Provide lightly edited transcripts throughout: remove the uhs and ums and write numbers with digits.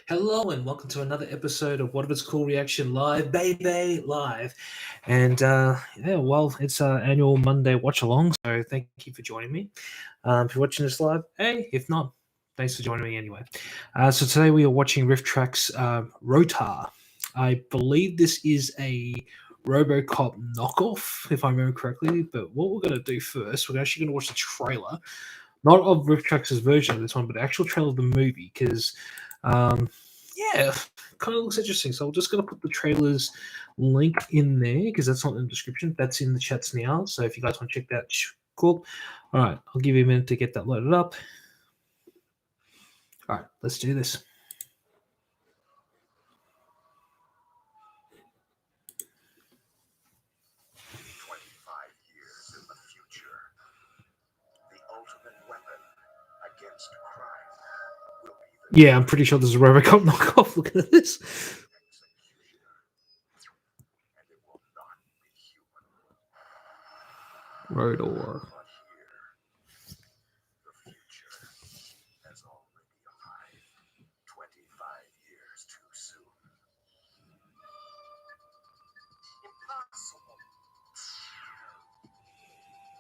Hello and welcome to another episode of What If It's Cool Reaction Live, BAYBAY Live. And it's our annual Monday watch along, so thank you for joining me. If you're watching this live, hey, if not, thanks for joining me anyway. So today we are watching Rifftrax R.O.T.O.R. I believe this is a RoboCop knockoff, if I remember correctly. But what we're going to do first, we're actually going to watch the trailer, not of Rifftrax's version of this one, but the actual trailer of the movie, because yeah, kind of looks interesting. So I'm just going to put the trailer's link in there because that's not in the description. That's in the chats now. So if you guys want to check that, cool. All right, I'll give you a minute to get that loaded up. All right, let's do this. Yeah, I'm pretty sure this is a RoboCop knockoff. Look at this. R.O.T.O.R.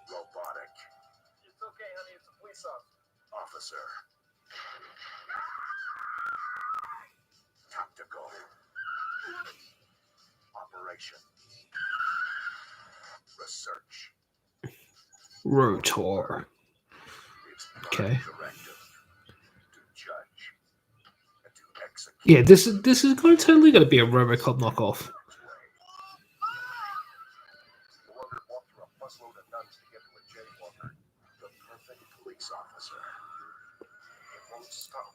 Robotic. It's okay, honey. It's a police officer. Tactical. Operation. Research. R.O.T.O.R. Okay. Yeah, this is going totally going to be a RoboCop knockoff. Police officer. It won't stop.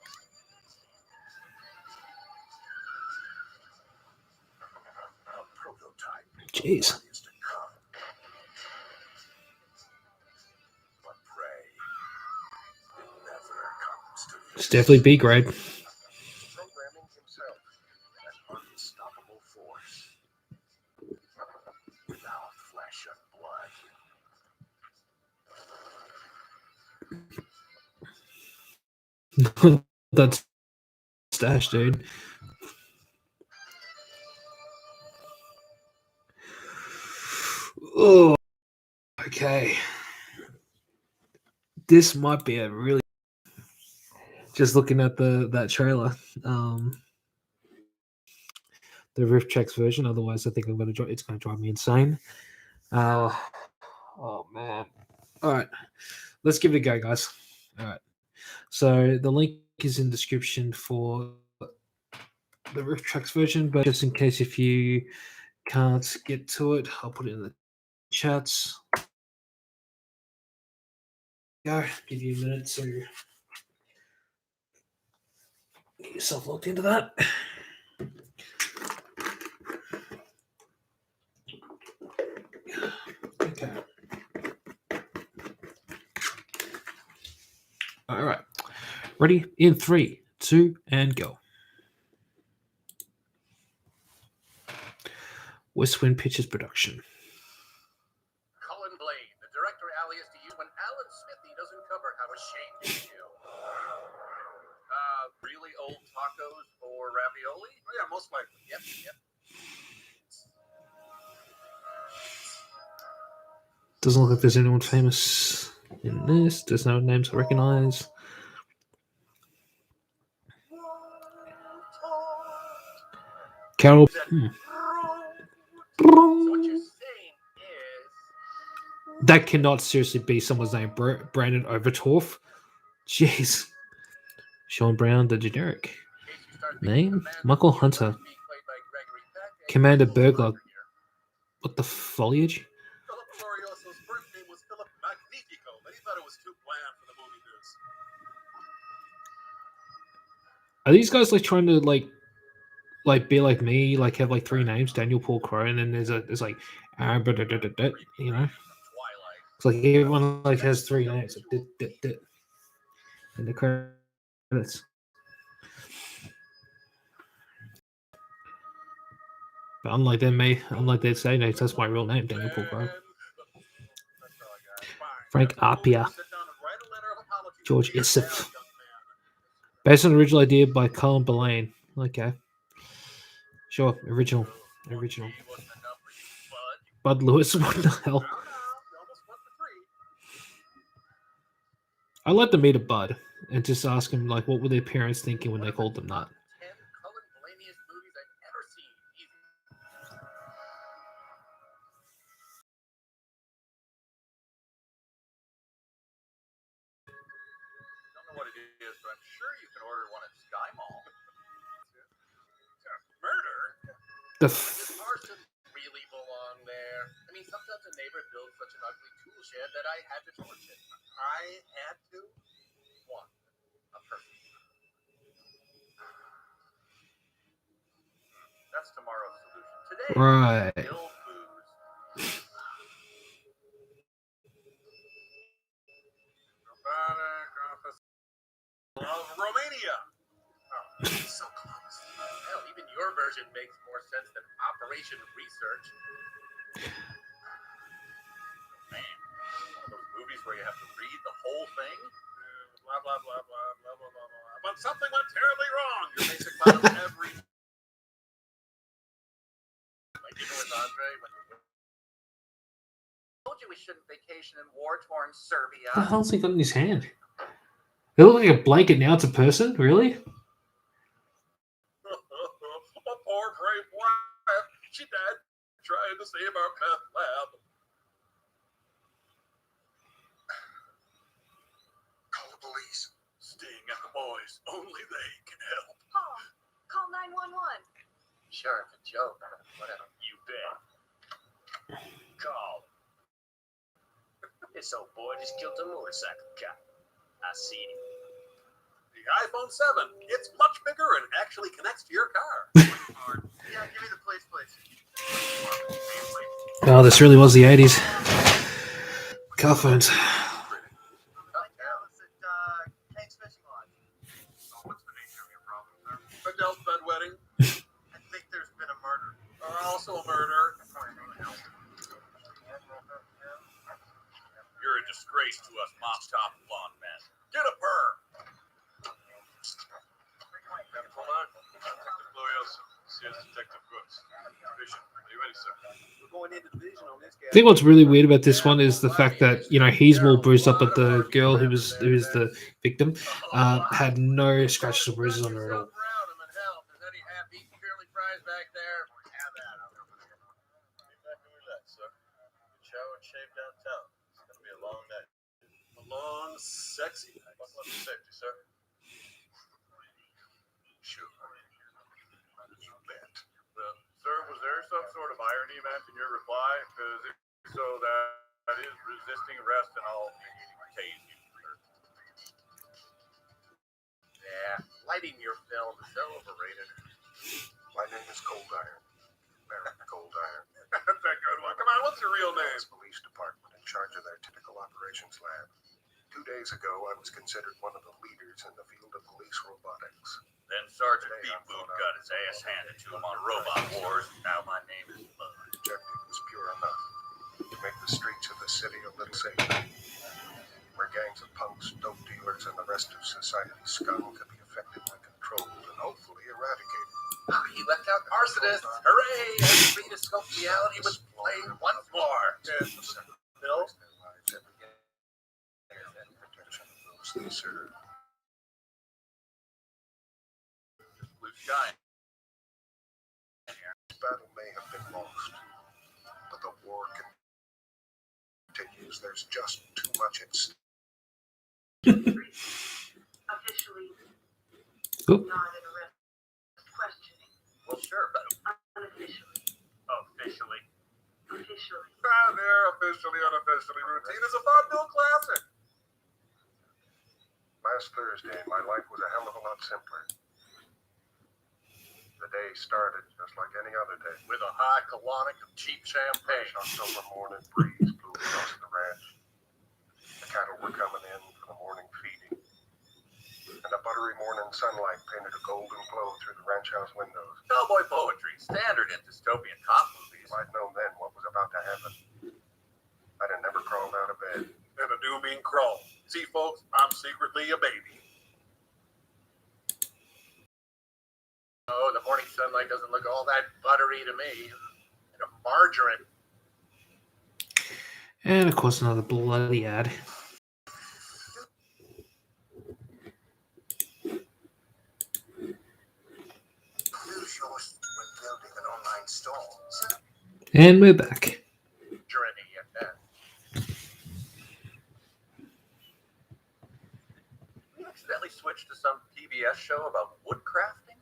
A prototype. Jeez. Is to come. But prey. It never comes to It's definitely B grade. programming himself. An unstoppable force. Now flesh and blood. That's stash, dude. Oh, okay. This might be a really. Just looking at that trailer, the Rifftrax version. Otherwise, I think I'm gonna. It's gonna drive me insane. Oh man. All right, let's give it a go, guys. All right. So the link is in the description for the Rifftrax version, but just in case if you can't get to it, I'll put it in the chats. Go. Give you a minute to get yourself logged into that. Okay. All right. Ready? In 3, 2, and go. West Wind Pictures production. Colin Blaine, the director alias to you when Alan Smithy doesn't cover how ashamed you feel. Really old tacos or ravioli? Oh, yeah, most likely. Yep. Doesn't look like there's anyone famous in this. There's no names I recognize. Carol. So what you're saying is... That cannot seriously be someone's name. Brandon R.O.T.O.R. Jeez. Sean Brown, the generic. Name? Michael Hunter. Commander Burglar. What the foliage? Are these guys like trying to like be like me, like have like 3 names, Daniel, Paul, Crow, and then there's like you know? It's like everyone like has 3 names, like in the credits. But unlike they say, no, that's my real name, Daniel Paul Crow. Frank Apia. George Isif. Based on an original idea by Colin Blaine. Okay. Sure. Original. Original. He wasn't enough for you, bud. Bud Lewis. What the hell? No, you almost went for 3. I'd like to meet a Bud and just ask him, like, what were their parents thinking when they called them that? 10 Cullen Blaneyest movies I've ever seen. Easy. Don't know what it is, but I'm sure you can order one at Sky Mall. Murder? The Does arson really belong there? I mean, sometimes a neighbor builds such an ugly tool shed that I had to torch it. I had to? One. A person. That's tomorrow's solution. Today, Right. ill booze. Robotic office of Romania. Oh, so close. Hell, even your version makes more sense than Operation Research. Man, one of those movies where you have to read the whole thing. Blah, blah, blah, blah, blah, blah, blah, blah. But something went terribly wrong. Your basic plot of every... Like even with Andre, when you... told you we shouldn't vacation in war-torn Serbia. What the hell's he got in his hand? It looks like a blanket. Now it's a person? Really? A poor brave wife. She died trying to save our meth lab. Call the police. Sting and the boys. Only they can help. Paul, call 911. Sure, it's a joke. Whatever. You bet. Call. This old boy just killed a motorcycle cop. I seen him. The iPhone 7. It's much bigger and actually connects to your car. Yeah, give me the place, please. Oh, this really was the 80s. Car phones. What's the nature of your problem, sir? Adult bedwetting. I think there's been a murder. Also a murder. You're a disgrace to us mop-top blonde men. Get a perm. Hold on. Detective Glorioso. CS Detective Brooks. Division. Are you ready, sir? We're going into division on this guy. I think what's really weird about this one is the fact that, you know, he's more bruised up, but the girl who was the victim had no scratches or bruises on her at all. There's any half-eaten curly fries back there? Have at 'em. Be back when we left, sir. Good shower and shave downtown. It's gonna be a long night. A long, sexy night. Buckle up for safety, sir. Sure. You bet. Sir, was there some sort of irony meant in your reply? Because if so, that is resisting arrest and I'll tase you. Yeah, lighting your film is so overrated. My name is Cold Iron. Barrett Cold Iron. That's a good one. Come on, what's your real name? Police Department in charge of their typical operations lab. 2 days ago, I was considered one of the leaders in the field of police robotics. Then Sergeant Beefboot got his ass handed to him on Robot Wars. Now my name is Bud. The objective was pure enough to make the streets of the city a little safer, where gangs of punks, dope dealers, and the rest of society's scum could be effectively controlled and hopefully eradicated. Oh, he left out arsonists. Hooray! And Redescope reality was playing once more. Bill? Their lives every day and protection of those they serve. Blue sky. This battle may have been lost, but the war continues. There's just too much at stake. Officially, Oop. not an arrest questioning. Well, sure, but Unofficially. officially. Officially. They're officially, unofficially. Routine is a vaudeville classic. Last Thursday, my life was a hell of a lot simpler. The day started just like any other day. With a high colonic of cheap champagne. Fresh October morning breeze blew across the ranch. The cattle were coming in for the morning feeding. And the buttery morning sunlight painted a golden glow through the ranch house windows. Cowboy poetry, standard in dystopian cop movies. If I'd known then what was about to happen, I'd have never crawled out of bed. And I do mean crawl. See, folks, I'm secretly a baby. the morning sunlight doesn't look all that buttery to me. And a margarine. And of course, another bloody ad. Use yours when building an online store. And we're back. Margarine at that. We accidentally switched to some PBS show about wood crafting.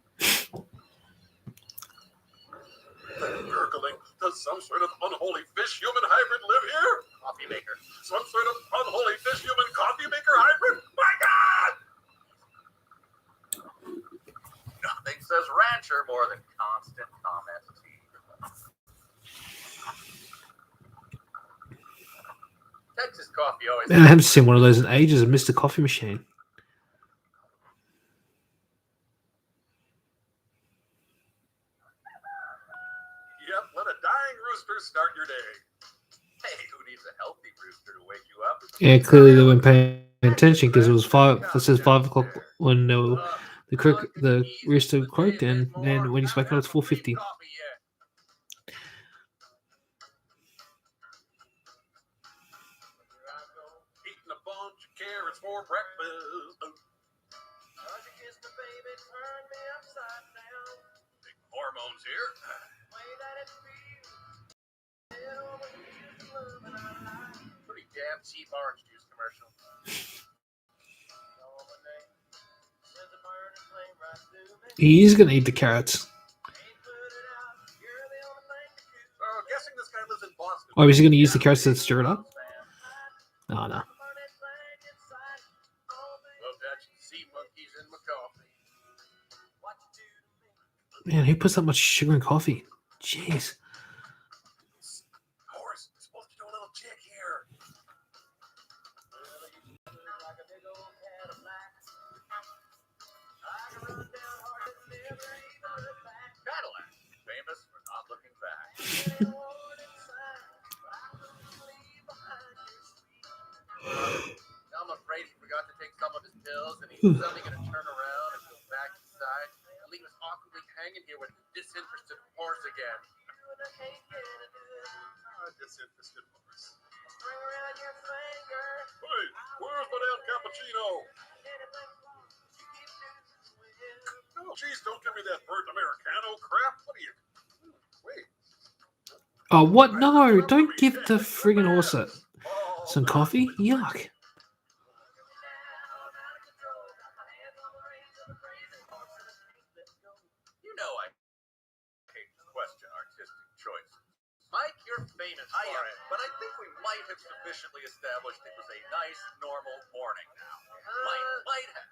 Gurgling. Does some sort of unholy fish-human hybrid live here? Coffee maker. Some sort of unholy fish-human coffee maker hybrid? My God! Nothing says rancher more than constant comment. Texas coffee always. Man, I haven't seen one of those in ages. I missed the coffee machine. Yep, let a dying rooster start your day. Hey, who needs a healthy rooster to wake you up? Yeah, clearly they weren't paying attention because it was 5. This says 5 o'clock when the rooster croaked, and when he's waking up, it's 4:50. Eating a bunch of carrots for breakfast. Big hormones here. Pretty damn cheap orange juice commercial. He's gonna eat the carrots. Guessing this guy lives in Boston. Oh, is he gonna use the carrots to stir it up? Oh no. Love catching sea monkeys in my coffee. Man, who puts that much sugar in coffee? Jeez. Horse, you're supposed to do a little jig here. Cadillac, famous for not looking back. I'm afraid he forgot to take some of his pills, and he's suddenly going to turn around and go back inside and leave us awkwardly hanging here with disinterested horse again. Disinterested horse. Hey, where's my damn cappuccino? Oh, jeez, don't give me that burnt Americano crap. What are you? Wait. Oh, what? No, don't give the friggin' horse some coffee. Yuck. You know I hate to question artistic choices. Mike, you're famous for it, but I think we might have sufficiently established it was a nice, normal morning now. Might have.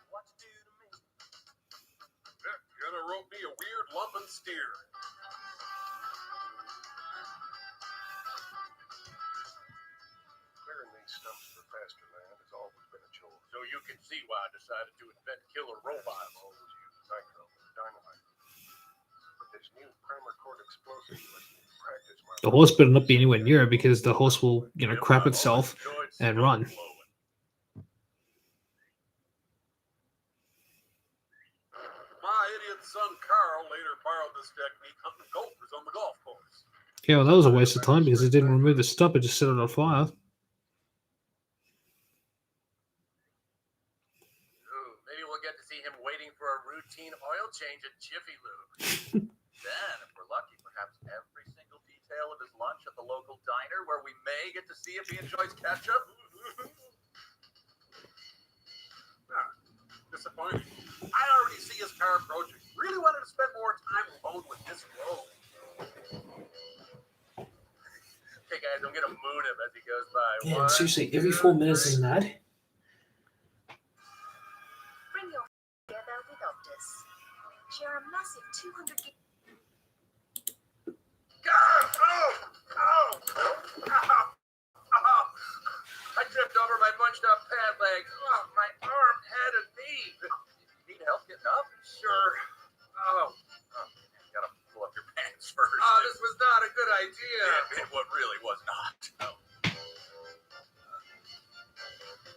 What to do to me? You're gonna rope me a weird lumping steer. Clearing these stumps for pasture land has always been a chore. So you can see why I decided to invent killer robots. Always use nitro and dynamite. But this new primer cord explosive lets me practice my. The horse better not be anywhere near it because the horse will, crap itself and run. My idiot son Carl later borrowed this technique hunting gophers on the golf course. Yeah, well, that was a waste of time because it didn't remove the stub, it just set it on fire. Ooh, maybe we'll get to see him waiting for a routine oil change at Jiffy Lube. Then, if we're lucky, perhaps every single detail of his lunch at the local diner where we may get to see if he enjoys ketchup. Disappointing. I already see his car approaching. Really wanted to spend more time alone with this road. Okay, guys, I'm gonna moon him as he goes by. Man, One, seriously, every 4 two, minutes is an ad. Bring your together with Optus. Share a massive 200 gig. God! Oh! I tripped over my bunched up pad leg. Oh, my arm, head, and knee. Need help getting up? Sure. Oh. You gotta pull up your pants first. Oh, this was not a good idea. What really was not. No.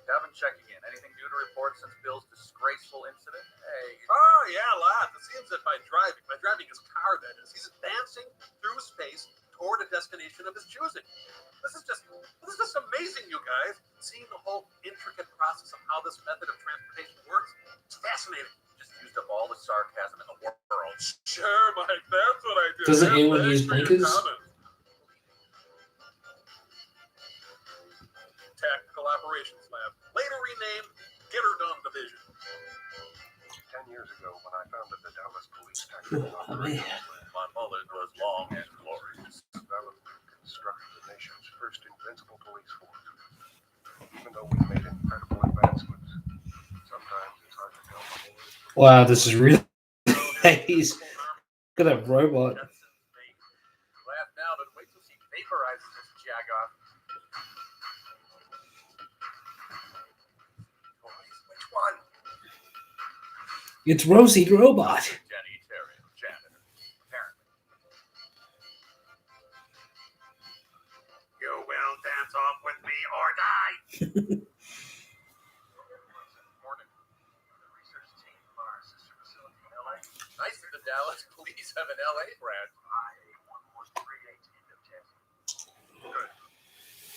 Kevin checking in. Anything new to report since Bill's disgraceful incident? Hey. Oh, Oh yeah, lots. It seems that by driving his car, that is, he's advancing through space toward a destination of his choosing. This is just amazing, you guys. Seeing the whole intricate process of how this method of transportation works, it's fascinating. Just used up all the sarcasm in the world. Sure, Mike, that's what I do. Doesn't anyone Thanks use for your blinkers? comments. Tactical Operations Lab, later renamed Get Her Done Division. 10 years ago, when I founded the Dallas Police Tactical Operations Lab, My mullet was long and glorious. developed and constructed the nation's first invincible police force. Even though we made incredible advancements, sometimes it's hard to tell the whole story. Wow, this is really. He's got that robot. Laugh now, but wait till she vaporizes this jagoff. Which one? It's Rosie the robot. Jenny Terry, janitor, apparently. You will dance off with me or die. Morning. The research team from our sister facility in LA. Nice that the Dallas police have an LA branch. IA-1138 in Rifftax.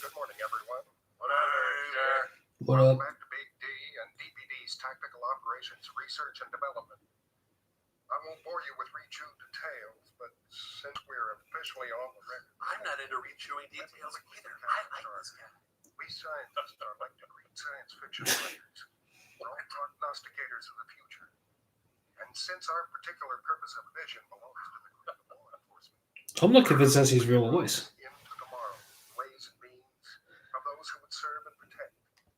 Good morning, everyone. What up? Welcome back to Big D and DPD's Tactical Operations Research and Development. I won't bore you with rechewed details, but since we're officially on the record, I'm not into rechewing details either. I like this guy. we scientists are like to read science fiction writers. We're all prognosticators of the future. And since our particular purpose of vision belongs to the group of law enforcement, I'm not convinced that's his real voice. into tomorrow, ways and means of those who would serve and protect.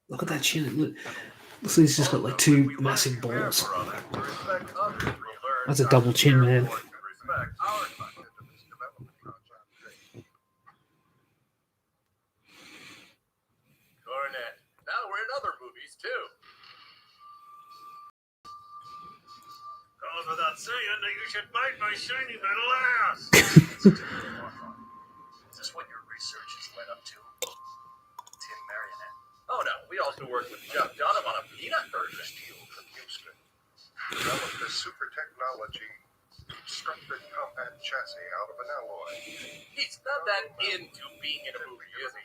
Look at that chin. Looks like he's just got like two massive balls. That's a double chin, man. Respect our Into this development project. Cornet. Now we're in other movies too. Goes without saying that you should bite my shiny metal ass. Is this what your research has led up to? Tin marionette. Oh no, we also worked with Jeff Dunham on a peanut version. Steel from Houston developed a super technology structured compact chassis out of an alloy. He's not that into being in a movie, is he?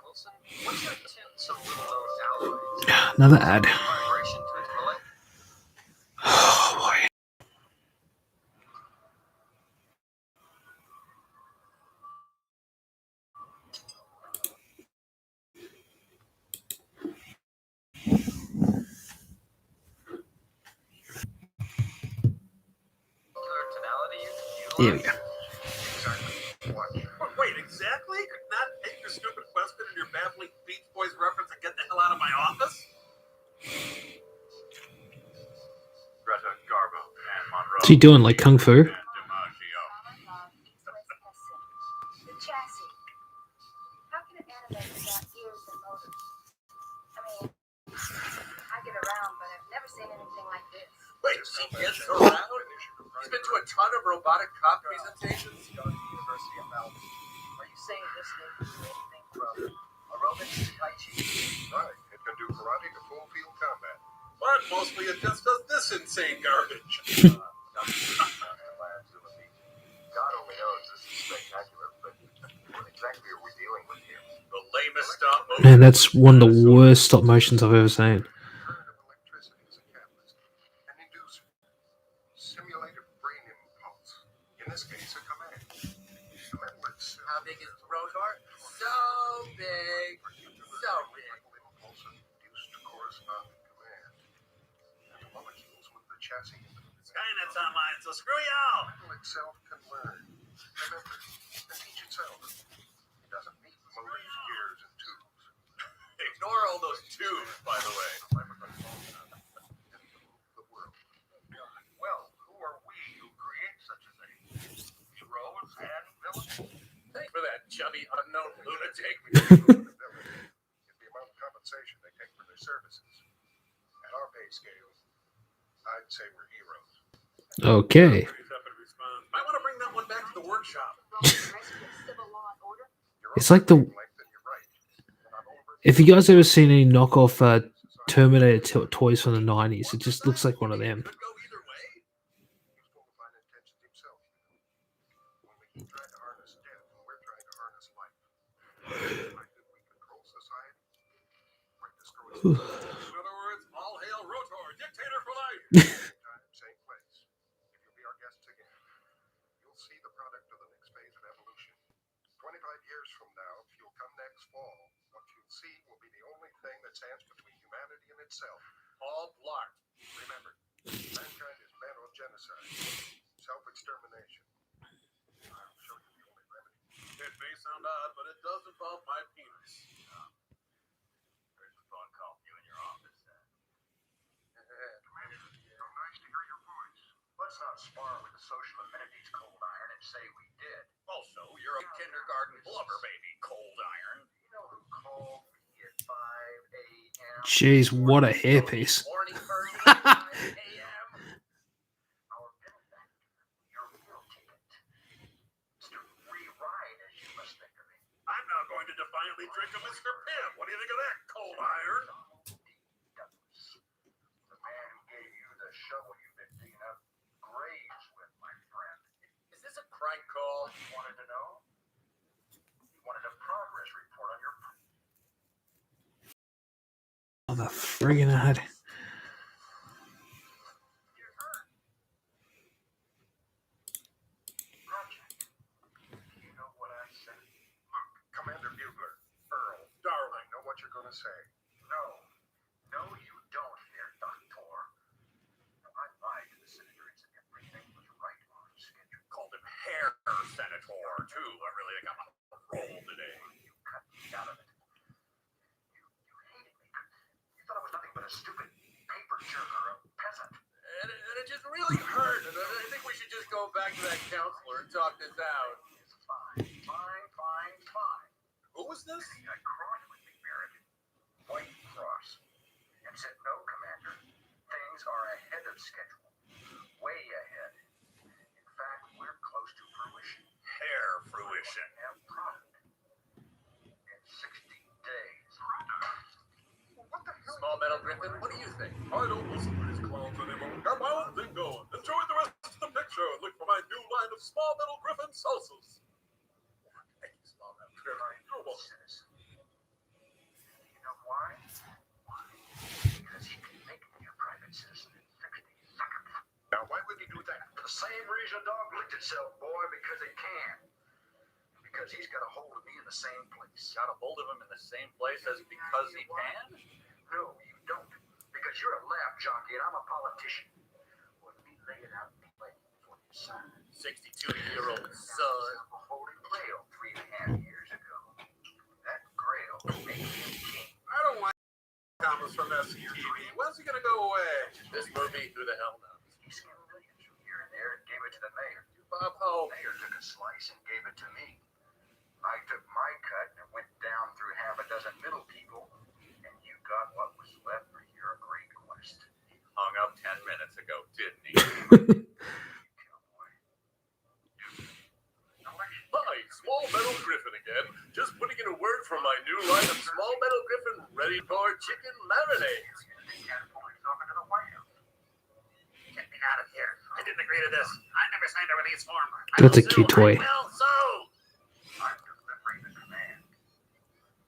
Wilson, what's your tips of little alloys? Another ad. Vibration to relate? Oh boy. Tonality Here we go. Exactly what? Wait, exactly? Could not take your stupid question and your baffling Beach Boys reference and get the hell out of my office? Greta Garbo and Monroe. What's he doing, like Kung Fu? And DiMaggio. The chassis. How can it animate without ears and motors? I mean, I get around, but I've never seen anything like this. Wait, she gets around? He's been to a ton of robotic cop presentations. University of Melbourne. Are you saying this thing can do anything from aerobics to Tai Chi? Right. It can do karate to full field combat. But mostly it just does this insane garbage. God only knows this is spectacular, but what exactly are we dealing with here? The lamest stop motion. Man, that's one of the worst stop motions I've ever seen. Current of electricity is a catalyst, an inducer, simulated brain impulse. In this case, a command. Remember, it's How big is R.O.T.O.R? So big. So big. impulse induced to corresponding command. And the molecules with the chassis into the Skynet's online, so screw y'all. metal itself can learn. Remember, and teach itself. It doesn't need motors, gears, and tubes. Ignore all those tubes, by the way. The world. Well, who are we who create such a thing? Heroes and villains? Thanks for that, chubby unknown lunatic. The villain is the amount of compensation they take for their services. At our pay scale, I'd say we're heroes. Okay. Might want to bring that one back to the workshop. Civil law and order. It's like the. Length and you're right. If you guys ever seen any knockoff Terminator toys from the 90s. It just looks like one of them. Could go either way. He's full of fine intentions himself. Only he tried to harness death, and we're trying to harness life. Like that we control society, might destroy society. In other words, all hail R.O.T.O.R, dictator for life. Same time, same place. If you'll be our guests again, you'll see the product of the next phase of evolution. 25 years from now, if you'll come next fall, what you'll see will be the only thing that stands between humanity and itself. All blocked. Remember, mankind is bent on genocide, self-extermination. I'll show you the only remedy. It may sound odd, but it does involve my penis. There's a phone call from you in your office. Commander, so nice to hear your voice. Let's not spar with the social amenities, Cold Iron, and say we did. Also, you're a kindergarten blubber baby, Cold Iron. You know who called me at 5 a.m.? Jeez, what a hairpiece. Morning person at 5 a.m. Our benefactor, your meal ticket. Mr. Rewrite, as you must think of him. I'm now going to defiantly drink a Mr. Pibb. What do you think of that, Cold Iron? Douglas, the man who gave you the shovel you've been digging up graves with, my friend. Is this a prank call? You wanted to know? You wanted a progress report on your Oh, the friggin' ad. project. You know what I said? Look, Commander Bugler, Earl, Darling. I know what you're going to say. No. No, you don't, Herr Doctor. I lied to the senators and everything was right on schedule. Called him Hair Senator, too. I really got my roll today. You cut me out of it. You hated me. You thought I was nothing but a stupid paper jerk or a peasant. And it just really hurt. And I think we should just go back to that counselor and talk this out. It's fine. Fine. Who was this? I cried with the American White Cross and said, no, Commander, things are ahead of schedule. Way ahead. In fact, we're close to fruition. Hair fruition. Have product in 60 days. What the hell? Small Metal Griffin, what do you think? I don't listen to these clowns anymore. Got my own thing going. Enjoy the rest of the picture and look for my new line of Small Metal Griffin salsas. Thank you, Small Metal Griffin. You're welcome. Citizen. You know why? Because he can make me a private citizen in 60 seconds. Now, why would he do that? The same reason a dog licked itself, boy, because it can. Because he's got a hold of me in the same place. Got a hold of him in the same place as because he can? No, you don't. Because you're a laugh jockey and I'm a politician. Well, let me lay it out plain for you, son. 62-year-old son. A holy grail 3.5 years ago. That grail made him king. I don't like comments from SCTV. When's he gonna go away? This movie, who the hell knows? He skimmed millions from here and there and gave it to the mayor. Bob The Hope. mayor took a slice and gave it to me. I took my cut and went down through half a dozen middle people, and you got what was left for your great quest. Hung up 10 minutes ago, didn't he? Cowboy. Hi, Small Metal Griffin again. Just putting in a word for my new line of Small Metal Griffin ready-for chicken marinades. Get me out of here. I didn't agree to this. I never signed a release form. That's a cute toy. Well, so. I'm delivering the command.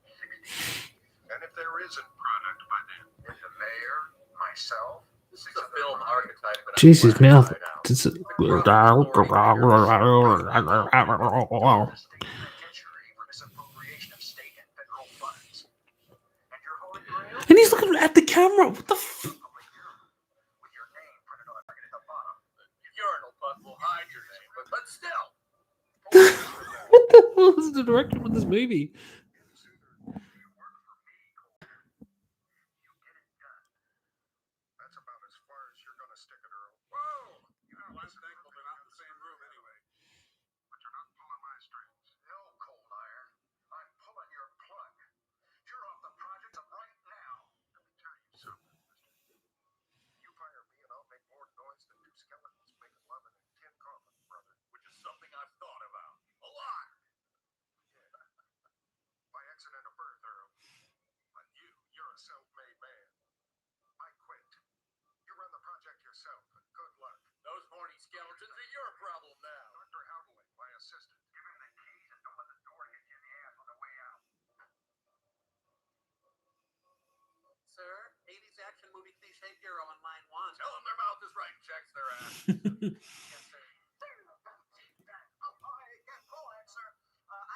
60 And if there isn't product by then? with the mayor, myself, This is a film archetype. but I'm Jeez, his glad mouth. I out. It's a- the state penitentiary for misappropriation of state and federal funds. And your holy grail? And he's looking at the camera. What the f? Public urinal with your name printed on it at the bottom. Urinal puck will hide your name, but still. What the hell is the director of this movie? That's about as far as you're going to stick it, Earl. Whoa! You know, West and Ankle, they're not in the same room anyway. But you're not pulling my strings. No, Cold Iron. I'm pulling your plug. You're off the project right now. Let me tell you something, mister. You fire me and I'll make more noise than two skeletons making love in a tin coffin, brother. Which is something I've thought about. A lot. By accident of birth, Earl. But you're a self-made man. I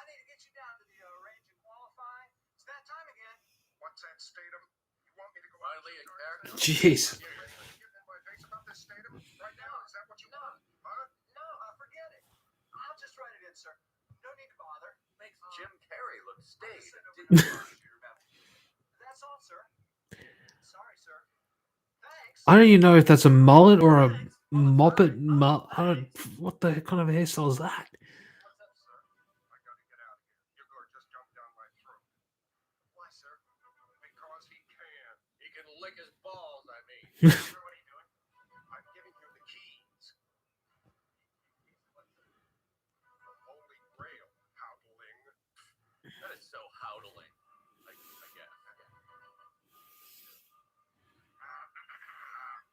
need to get you down to the range and qualify. It's that time again. What's that, Statham? You want me to go Finally, a character. Jeez. You're getting in my face about this, Statham? Right now? Is that what you No. want? Huh? No, forget it. I'll just write it in, sir. No need to bother. Makes Jim Carrey look staid. That's all, sir. Sorry, sir. Thanks. I don't even know if that's a mullet or a moppet. I don't. What the kind of hairstyle is that? What's up, sir? I gotta get out of here. Igor just jumped down my throat. Why, sir? Because he can. He can lick his balls, I mean. What are you doing? I'm giving you the keys. The Holy Grail, howling. That is so howdling. I guess.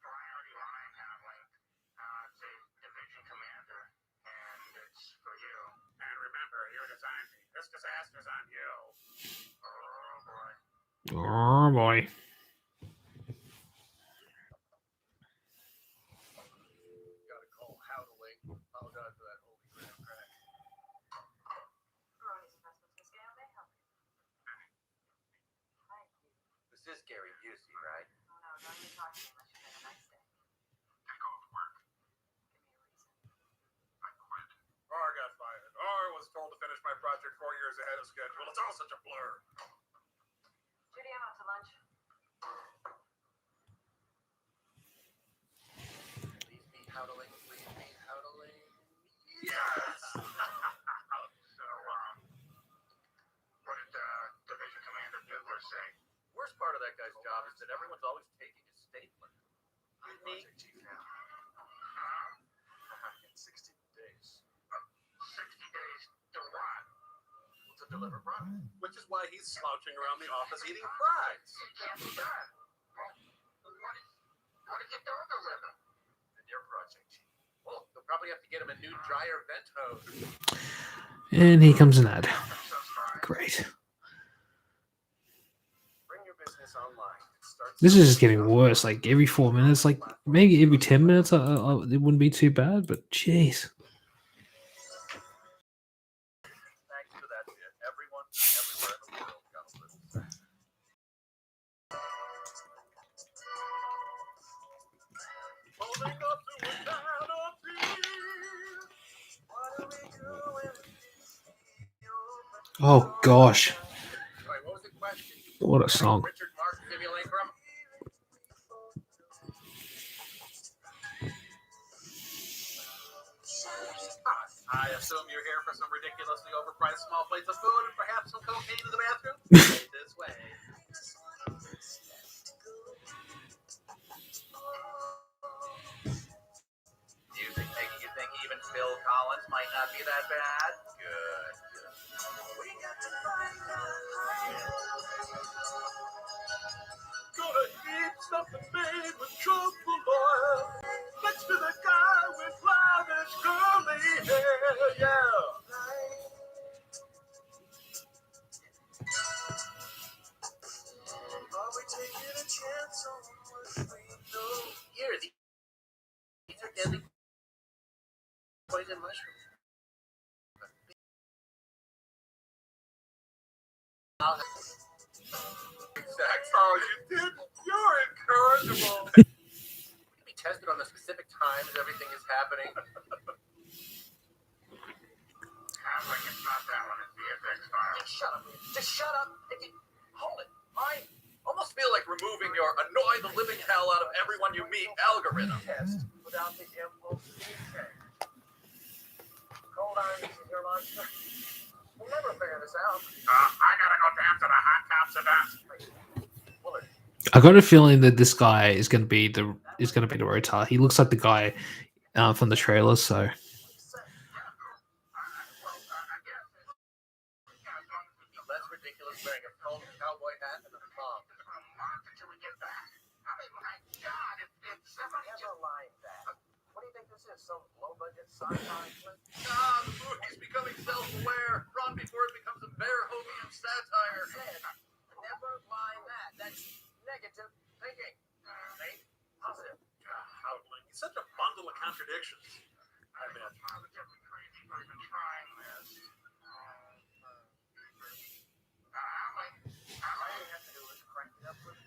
Priority line handling. It's a division commander, and it's for you. And remember, you designed me. This disaster's on you. Oh, boy. Oh boy. Gotta call howdling. Apologize for that holy grail crack. Ronnie's investments in scale may help you. Thank you. This is Gary Busey, right? Oh no, don't even talk to me unless you've had a nice day. Take off work. Give me a reason. I quit. R got fired. R was told to finish my project 4 years ahead of schedule. It's all such a blur. Judy, I'm out to lunch. Please be howdling. Please be howdling. Yes! So, what did Division Commander Butler say? Worst part of that guy's job is that everyone's always taking his stapler. I'm Unique. project chief now. In 60 days. 60 days to what? To deliver product. Which is why he's slouching around the office eating fries. It can't be done. What did you do deliver? And your project chief. Well, they'll probably have to get him a new dryer vent hose. And here comes an ad. I'm so sorry. Great. Bring your business online. Start This is just getting worse. Like every 4 minutes, like maybe every 10 minutes, it wouldn't be too bad. But jeez. Thanks to that bit, everyone, everywhere in the world got a little sad. Holding up to a penalty. What do we do when Oh gosh, Sorry, what was the question? what a song. Richard Mark Simulacrum? I assume you're here for some ridiculously overpriced small plates of food and perhaps some cocaine in the bathroom? Right this way. Music making you think even Phil Collins might not be that bad? Good. We got to find Gonna eat something made with truthful oil next to the guy with lavish curly hair, yeah. Are we taking a chance on what we know? Here, these are deadly poison mushrooms. Exact. Oh, you did. You're incorrigible. We can be tested on the specific times everything is happening. Sounds like it's not that one, it's the FX file. Just shut up. Just shut up. Hold it. I almost feel like removing your annoy the living hell out of everyone you meet algorithm. Test without the impulse feedback. Cold irons is your monster. We'll never figure this out. I gotta go down to the hot cops event. Willard, I got a feeling that this guy is going to be the R.O.T.O.R. He looks like the guy from the trailer. So less ridiculous wearing a phone cowboy hat and a thong. Until we get back. I mean, my God, if somebody Never mind that. What do you think this is? Some low-budget sci-fi flick? Ah, the movie's becoming self-aware. Run before it becomes a Verhoeven satire. Never mind that. That's negative thinking. Think positive. Howling. He's such a bundle of contradictions. I bet.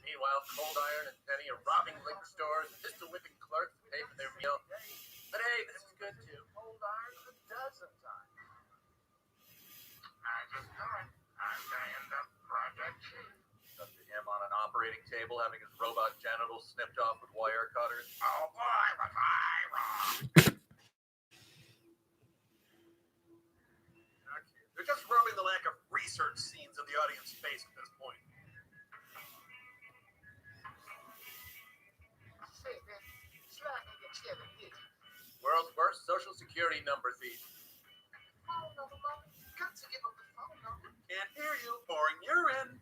Meanwhile, Cold Iron and Penny are robbing liquor stores and pistol whipping clerks to pay for their meal. But hey, this is good too. Cold Iron's a dozen times. I just know it. I'm gonna end up Project Chief. Up to him on an operating table having his robot genitals snipped off with wire cutters. Oh boy, was I wrong. Okay. They're just rubbing the lack of research scenes in the audience's face at this point. World's worst social security number thief. Can't hear you, pouring urine.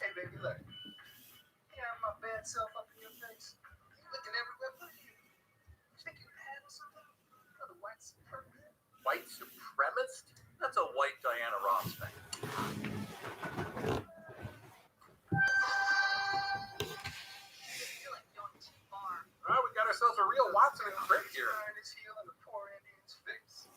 Hey, baby, look. You have my bad self up in your face. You looking everywhere but you. Think you had something? Another white supremacist? White supremacist? That's a white Diana Ross thing. Well, we got ourselves a real Watson and Crick here. His heel in the poor Indian's face.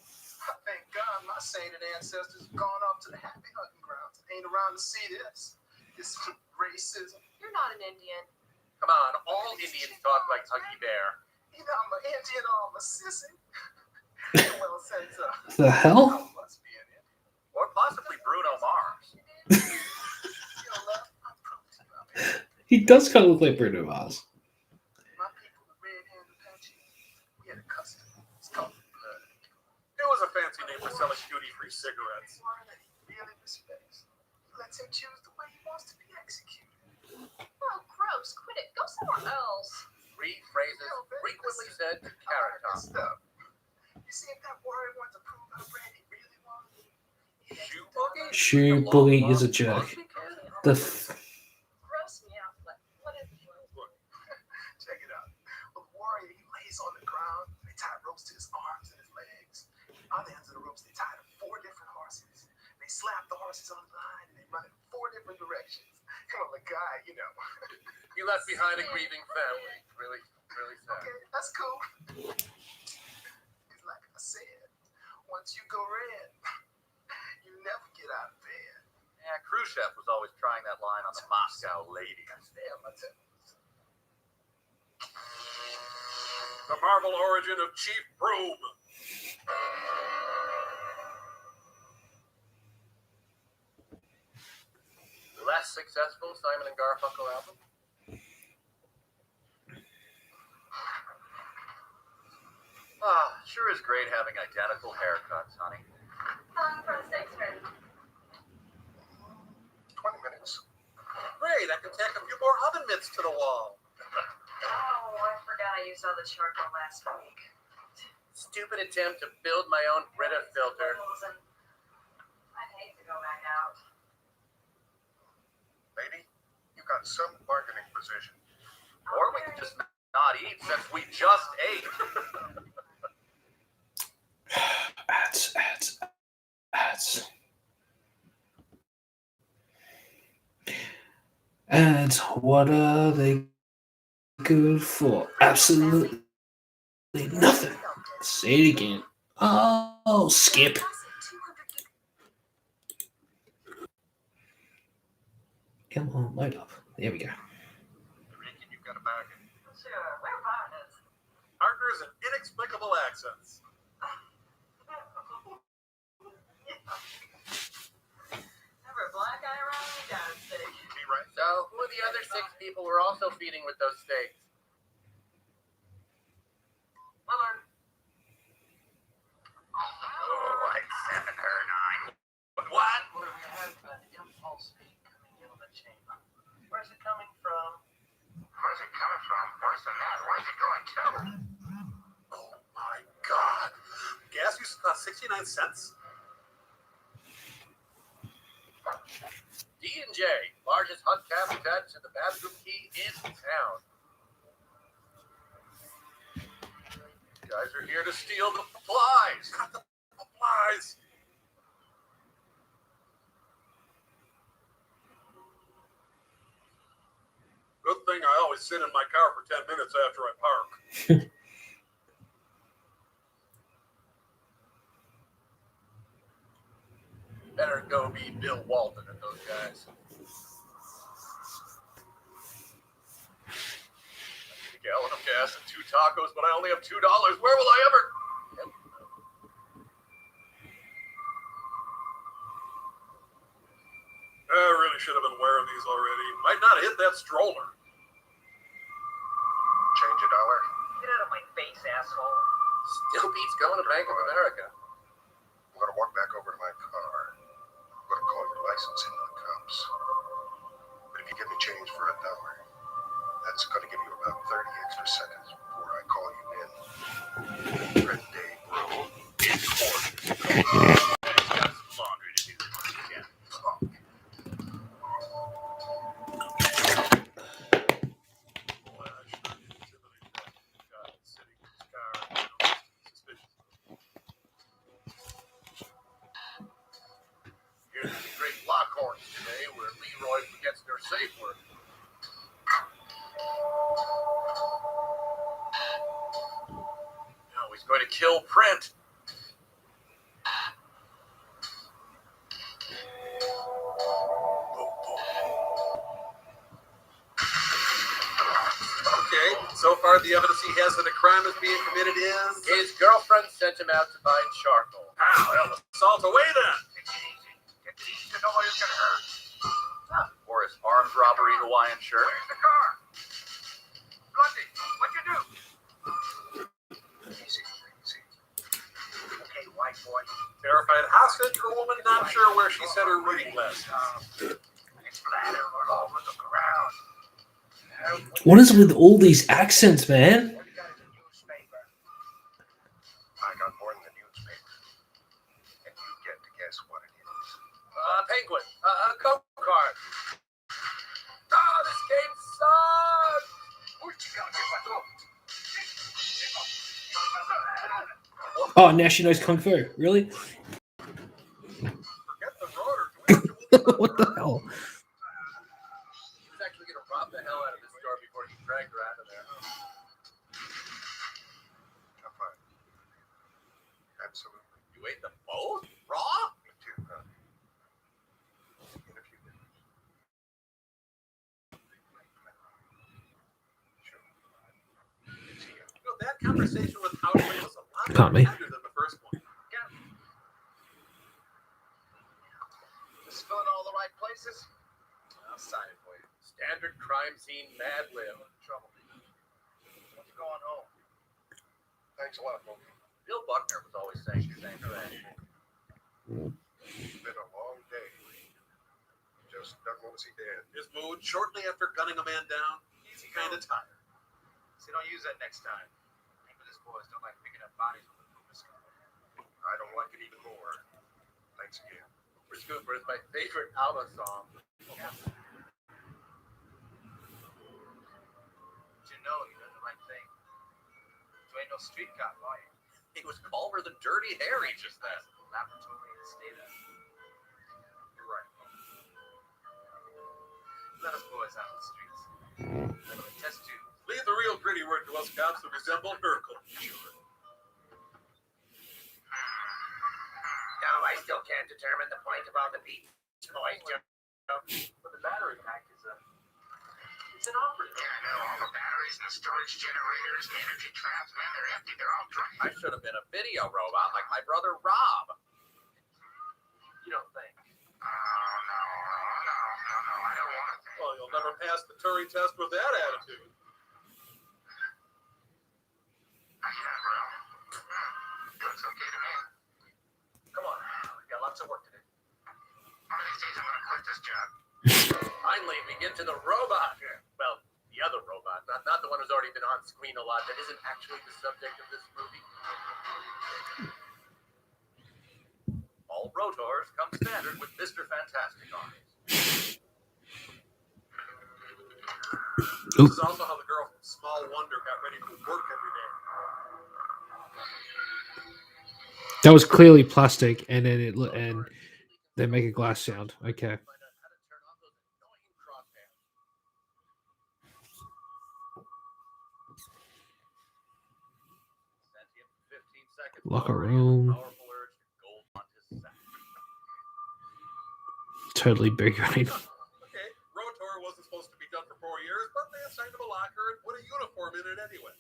Thank God my sainted ancestors have gone off to the happy hunting grounds and ain't around to see this. This racism. You're not an Indian. Come on, all Indians talk like Huggy Bear. You know, I'm an Indian or I'm a sissy. Well, since The hell? I must be an Indian. Or possibly Bruno Mars. You know, love, I promise you, I'm Indian. He does kind of look like Bruno Mars. My people, the red-handed Apache, we had a custom. It's called blood. It was a fancy name for selling duty-free cigarettes. One that he really respects. He lets him choose the way he wants to be executed. Oh, gross. Quit it. Go somewhere else. 3 phrases frequently said to Carrot Top. Stuff. You see if that warrior wants to prove how brand he really wants. Shoe boogie? Shoe bully is a jerk. The Gross me out. Like, whatever. Check it out. Well, the warrior, he lays on the ground. They tie ropes to his arms and his legs. On the ends of the ropes, they tie to 4 different horses. They slap the horses on the line and they run in 4 different directions. Come on, the guy, you know. He left behind a grieving family. Really, really sad. Okay, that's cool. It's like I said, once you go red, you never get out of bed. Yeah, Khrushchev was always trying that line on the Moscow lady. Stay on my toes. The Marvel origin of Chief Broom. Less successful Simon and Garfunkel album. Sure is great having identical haircuts, honey. How long for the steaks ready? 20 minutes. Great, I can tack a few more oven mitts to the wall. Oh, I forgot I used all the charcoal last week. Stupid attempt to build my own Brita filter. I'd hate to go back out. Lady, you got some bargaining position. Or we can just not eat since we just ate. Ads, what are they good for? Absolutely nothing. Say it again. Oh, skip. Come on, light up. There we go. Reckon you've got a bargain. Sure, we're partners. Partners and inexplicable accents. Never a black eye around me, got a steak. Be right. So, who are the other 6 people we're also feeding with those steaks? Willard. Oh, like 7 or 9. What? We have an impulse feed coming in on the chamber. Where's it coming from? Where's it coming from? Worse than that, where's it going to? Oh my God. Gas used to cost 69 cents? D&J, largest hubcap attached to the bathroom key in town. You guys are here to steal the flies. Not the flies. Good thing I always only sit in my car for 10 minutes after I park. Better go be Bill Walton and those guys. I need a gallon of gas and 2 tacos, but I only have $2. Where will I ever... I really should have been wearing these already. Might not hit that stroller. Change $1. Get out of my face, asshole. Still beats going to Bank of America. I'm going to walk back over to my car. I'm going to call your license into the cops. But if you give me change for $1, that's going to give you about 30 extra seconds before I call you in. Red day, bro. Laundry to do. Yeah. Here's the great Lockhorns today, where Leroy forgets their safe word. Now he's going to kill Print. Okay, so far the evidence he has that a crime is being committed is... His girlfriend sent him out to find charcoal. Ah, well, assault away then! Take it easy. Get it easy to know what it's gonna hurt. Or his armed robbery Hawaiian shirt. Where's the car? Blondie, what'd you do? Easy, easy. Okay, white boy. Terrified hostage or woman not sure where she set her reading glasses. It's splatter all over the ground. What is with all these accents, man? What do you got in the newspaper? I got more in the newspaper. And you get to guess what it is. Penguin. Coke card. Oh, this game sucks! Oh, now she knows Kung Fu. Really? Forget the rotor. What the hell? He was actually going to rob the hell out of this store before he dragged her out of there. I'm fine. Absolutely. You ate them both? Raw? Me too, huh? In a few minutes. Sure. See ya. You know, that conversation with Howard was a lot Pardon me. better than the first one. Just filling all the right places? I'll sign it for you. Standard crime scene Mad Lib. Trouble. What's going home? Thanks a lot, Mo. Bill Buckner was always saying the same thing. It's been a long day. Just doesn't want to see Dad. His mood shortly after gunning a man down, he's kind of tired. So don't use that next time. Maybe this boys don't like picking up bodies with a poop skull. I don't like it even more. Thanks again. For Scooper is my favorite ABBA song. Yeah. But you know, you done the right thing. You ain't no street cop, are you? He was calmer than Dirty Harry just then. Laboratory in the state of. You're right. Let us boys out on the streets. Let them test tubes. Leave the real gritty work to us cops who resemble Urkel. No, I still can't determine the point of all the Beach Boys jokes. But the battery pack is it's an operative. Yeah, I know. All the batteries and the storage generators, the energy traps, man, they're empty. They're all dry. I should have been a video robot like my brother Rob. You don't think? Oh, no, I don't want to think. Well, you'll never pass the Turing test with that attitude. I can't, bro. Looks okay to me. Come on, we've got lots of work to do. One of these days I'm going to quit this job. Finally, we get to the robot. Well, the other robot, not the one who's already been on screen a lot, that isn't actually the subject of this movie. All R.O.T.O.Rs come standard with Mr. Fantastic arms. This is also how the girl from Small Wonder got ready for work every day. That was clearly plastic, and then and they make a glass sound. Okay. Second, Locker Lowry has a room. powerful urge to gold on his sack. Totally bickering. Okay, R.O.T.O.R wasn't supposed to be done for 4 years, but they assigned him a locker and put a uniform in it anyway.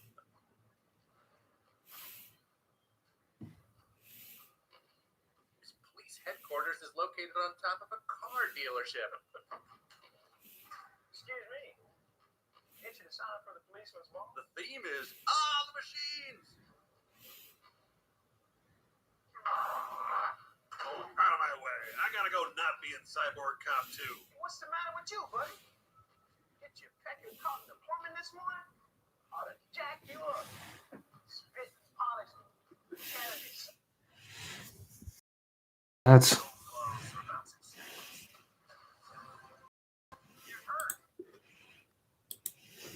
His police headquarters is located on top of a car dealership. Excuse me. Itching to sign up for the policeman's ball? The theme is the machines. Oh, out of my way! I gotta go not be in Cyborg Cop 2. What's the matter with you, buddy? Get your pecking caught in the plumbing this morning? Ought to jack you up. Spit, polish, cannabis. That's You're hurt.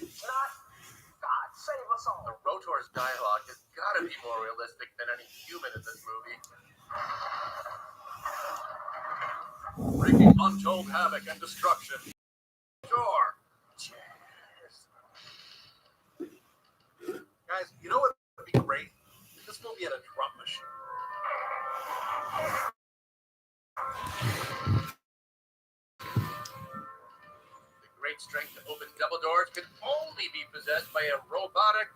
Not God save us all. The R.O.T.O.R's dialogue has gotta be more realistic than any human in this movie. Wreaking untold havoc and destruction. R.O.T.O.R. Cheers. Guys, you know what would be great? If this movie had a drum machine. The great strength to open double doors can only be possessed by a robotic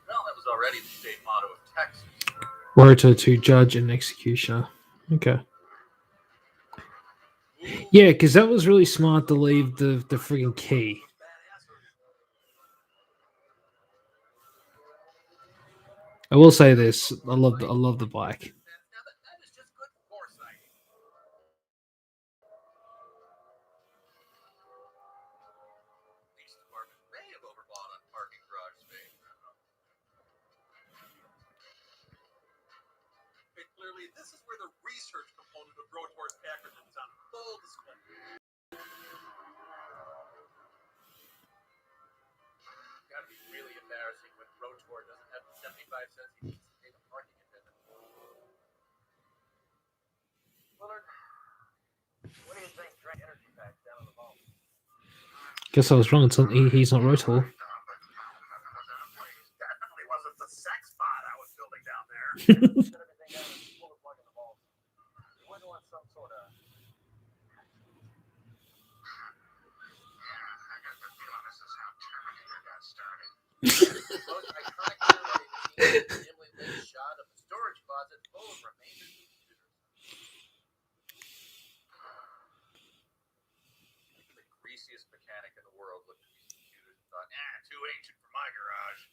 Well, that was already the state motto of Texas. R.O.T.O.R to judge and executioner. Okay. Yeah, because that was really smart to leave the freaking key. I will say this: I love the bike. Now that is just good foresight. Police department may have overbought on parking garage space. Okay, clearly, this is where the research component of R.O.T.O.R's packaging is on full display. Gotta be really embarrassing when R.O.T.O.R doesn't have the 75 cents he needs to pay the parking attendant. Willard, what do you think? Drink energy packs down in the vault. Guess I was wrong. He's not R.O.T.O.R. Definitely wasn't the sex bot I was building down there. Set everything down and pull the plug in the vault. You wouldn't want some sort of. I got the feeling this is how Terminator got started. The most iconic animated scene is the dimly lit shot of the storage closet full of remainders of computers. The greasiest mechanic in the world looked at these computers and thought, too ancient for my garage.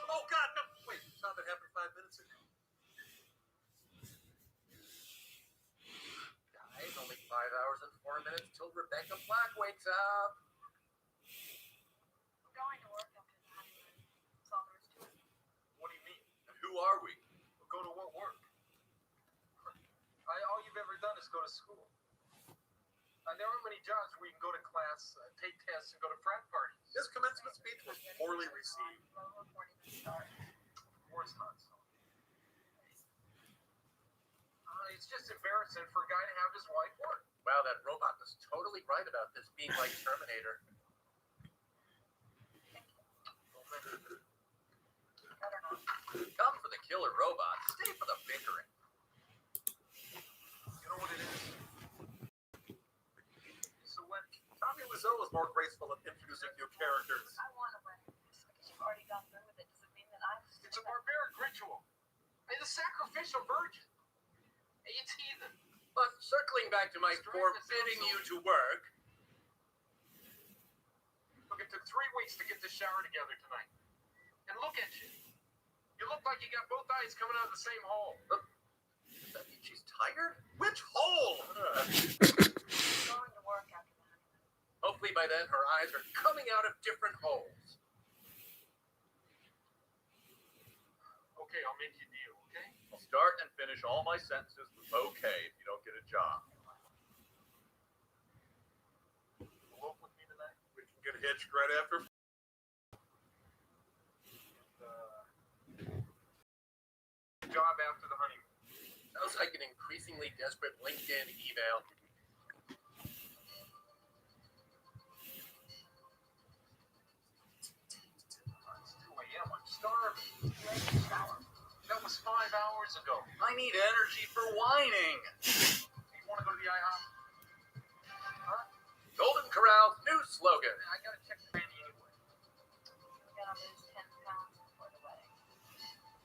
Oh God, no! Wait, saw that happened 5 minutes ago. Guys, only 5 hours and 4 minutes till Rebecca Black wakes up. I'm going to work after the honeymoon. That's all there is to it. What do you mean? And who are we? We'll go to what work? All you've ever done is go to school. There aren't many jobs where you can go to class, take tests, and go to frat parties. This commencement speech was poorly received. Well, reporting the start. Worse not so. It's just embarrassing for a guy to have his wife work. Wow, that robot was totally right about this being like Terminator. Better not. Come for the killer robot, stay for the bickering. You know what it is? So what? Tommy Wiseau was more graceful at introducing new characters. I want to win. Just because you've already gone through with it doesn't mean that I'm. It's a barbaric ritual. The sacrificial virgin. It's heathen. But circling back to my forbidding you to work, Look, it took 3 weeks to get the shower together tonight. And look at you. You look like you got both eyes coming out of the same hole. does that mean she's tired? Which hole? Going to work after the honeymoon. Hopefully by then her eyes are coming out of different holes. Okay, I'll make you a deal, okay? I'll start and finish all my sentences with okay if you don't get a job. Elope with me tonight? We can get hitched right after. Job after the honeymoon. Sounds like an increasingly desperate LinkedIn email. 2 a.m. I'm starving. That was 5 hours ago. I need energy for whining. You want to go to the IHOP? Huh? Golden Corral, new slogan. I gotta check the menu anyway. You're gonna lose 10 pounds before the wedding.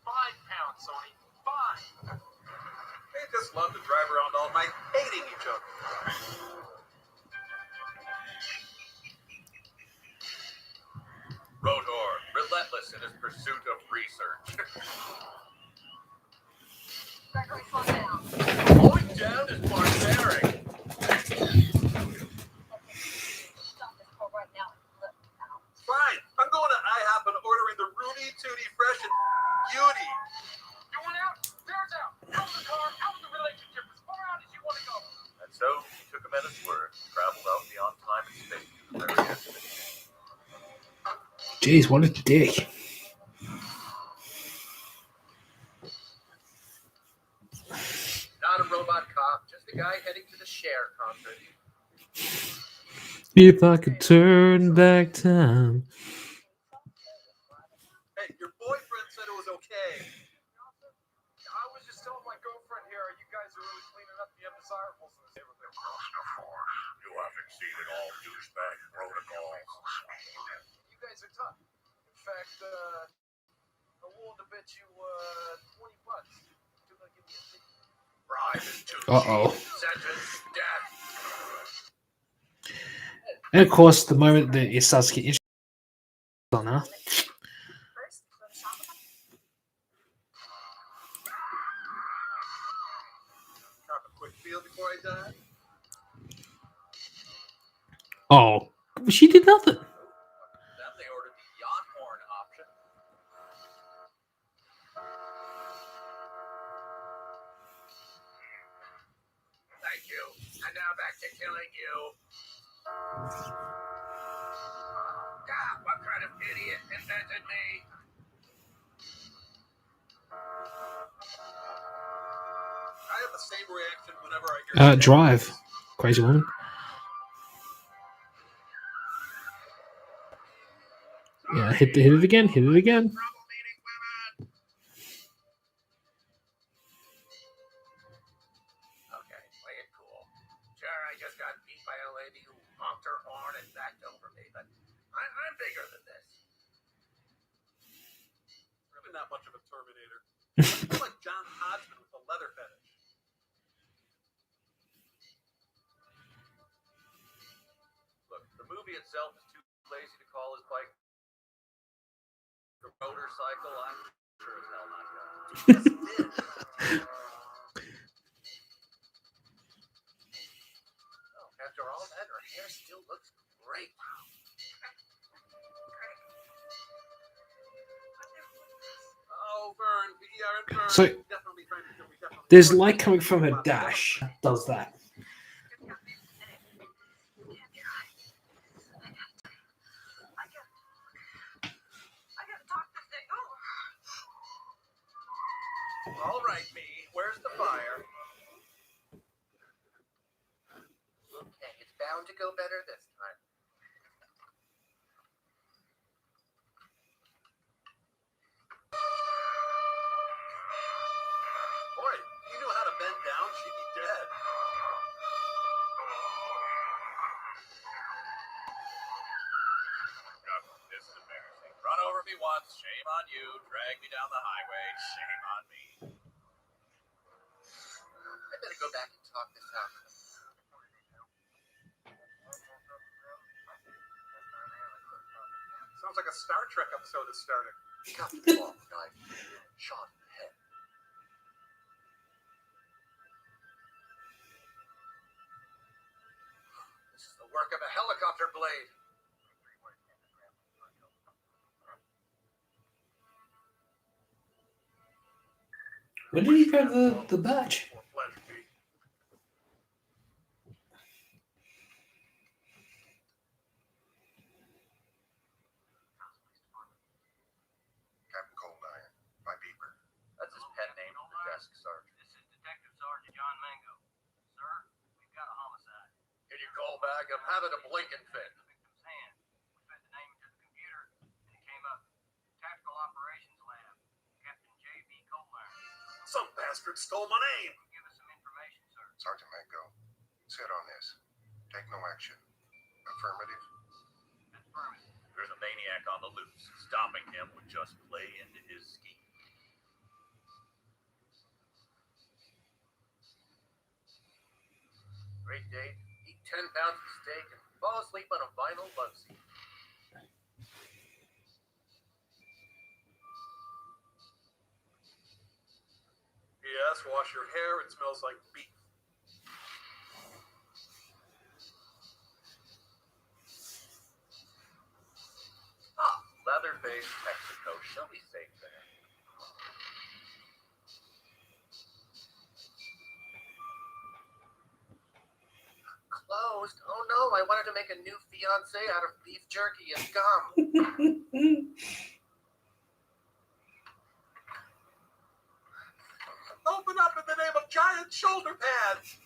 5 pounds, Sony. 5. They just love to drive around all night hating each other. R.O.T.O.R, relentless in his pursuit of research. Gregory, slow down. Slowing down is barbaric. Stop this call right now. Look now. Fine, I'm going to IHOP and ordering the Rudy Tooty Fresh and Beauty. You want out? There's out. Out of the car, out of the relationship, as far out as you want to go. And so he took him at his word, traveled out beyond time and space to the very destination. Jeez, what a dick. Not a robot cop, just a guy heading to the Cher concert. If I could turn back time. Hey, your boyfriend said it was okay. I was just telling my girlfriend here, you guys are really cleaning up the undesirables in this neighborhood. You haven't seen it all, douchebag protocols. You guys are tough. In fact, I'm willing to bet you $20. You're gonna give me a ticket. Bribe is too Uh-oh. cheap. Sentence, death. And of course, the moment that it starts getting interesting on her. First, go to shop with them. Have a quick feel before I die. Oh, she did nothing. Then they ordered the yacht horn option. Thank you. And now back to killing you. God, what kind of idiot invented me? I have the same reaction whenever I hear Drive. Crazy woman. Yeah, hit it again. Hit it again. Trouble meeting women. Okay, play it cool. Sure, I just got beat by a lady who honked her horn and backed over me, but I'm bigger than this. really not much of a Terminator. I'm like John Hodgman with a leather fetish. Look, the movie itself is too lazy to call his bike a motorcycle. I'm sure as hell not going to. Yes, it did. Oh, after all that, her hair still looks great. Oh, Vern, Vern. So, definitely trying to kill me. Definitely. there's light coming from her dash. Does that? I gotta talk this thing over. All right, me. Where's the fire? Okay, it's bound to go better this time. Boy, if you knew how to bend down, she'd be dead. This is embarrassing. Run over me once, shame on you. Drag me down the highway, shame on me. I better go back and talk this out. Sounds like a Star Trek episode is starting. Captain Long died. Shot in the head. This is the work of a helicopter blade. When did he grab the badge? For pleasure, Pete. Captain Cold Iron, my beeper. That's his pet name for the desk sergeant. This is Detective Callback, I'm having a blinking fit. Victim's hand. We fed the name into the computer, and it came up. Tactical Operations Lab. Captain J.B. Coleman. Some bastard stole my name. Give us some information, sir. Sergeant Mango, sit on this. Take no action. Affirmative. Affirmative. There's a maniac on the loose. Stopping him would just play into his scheme. Great date. Eat 10 pounds of steak and fall asleep on a vinyl love seat. Yes, wash your hair. It smells like beef. Ah, Leatherface, Mexico. She'll be safe there. Closed? Oh no, I wanted to make a new fiance out of beef jerky and gum. Open up in the name of giant shoulder pads.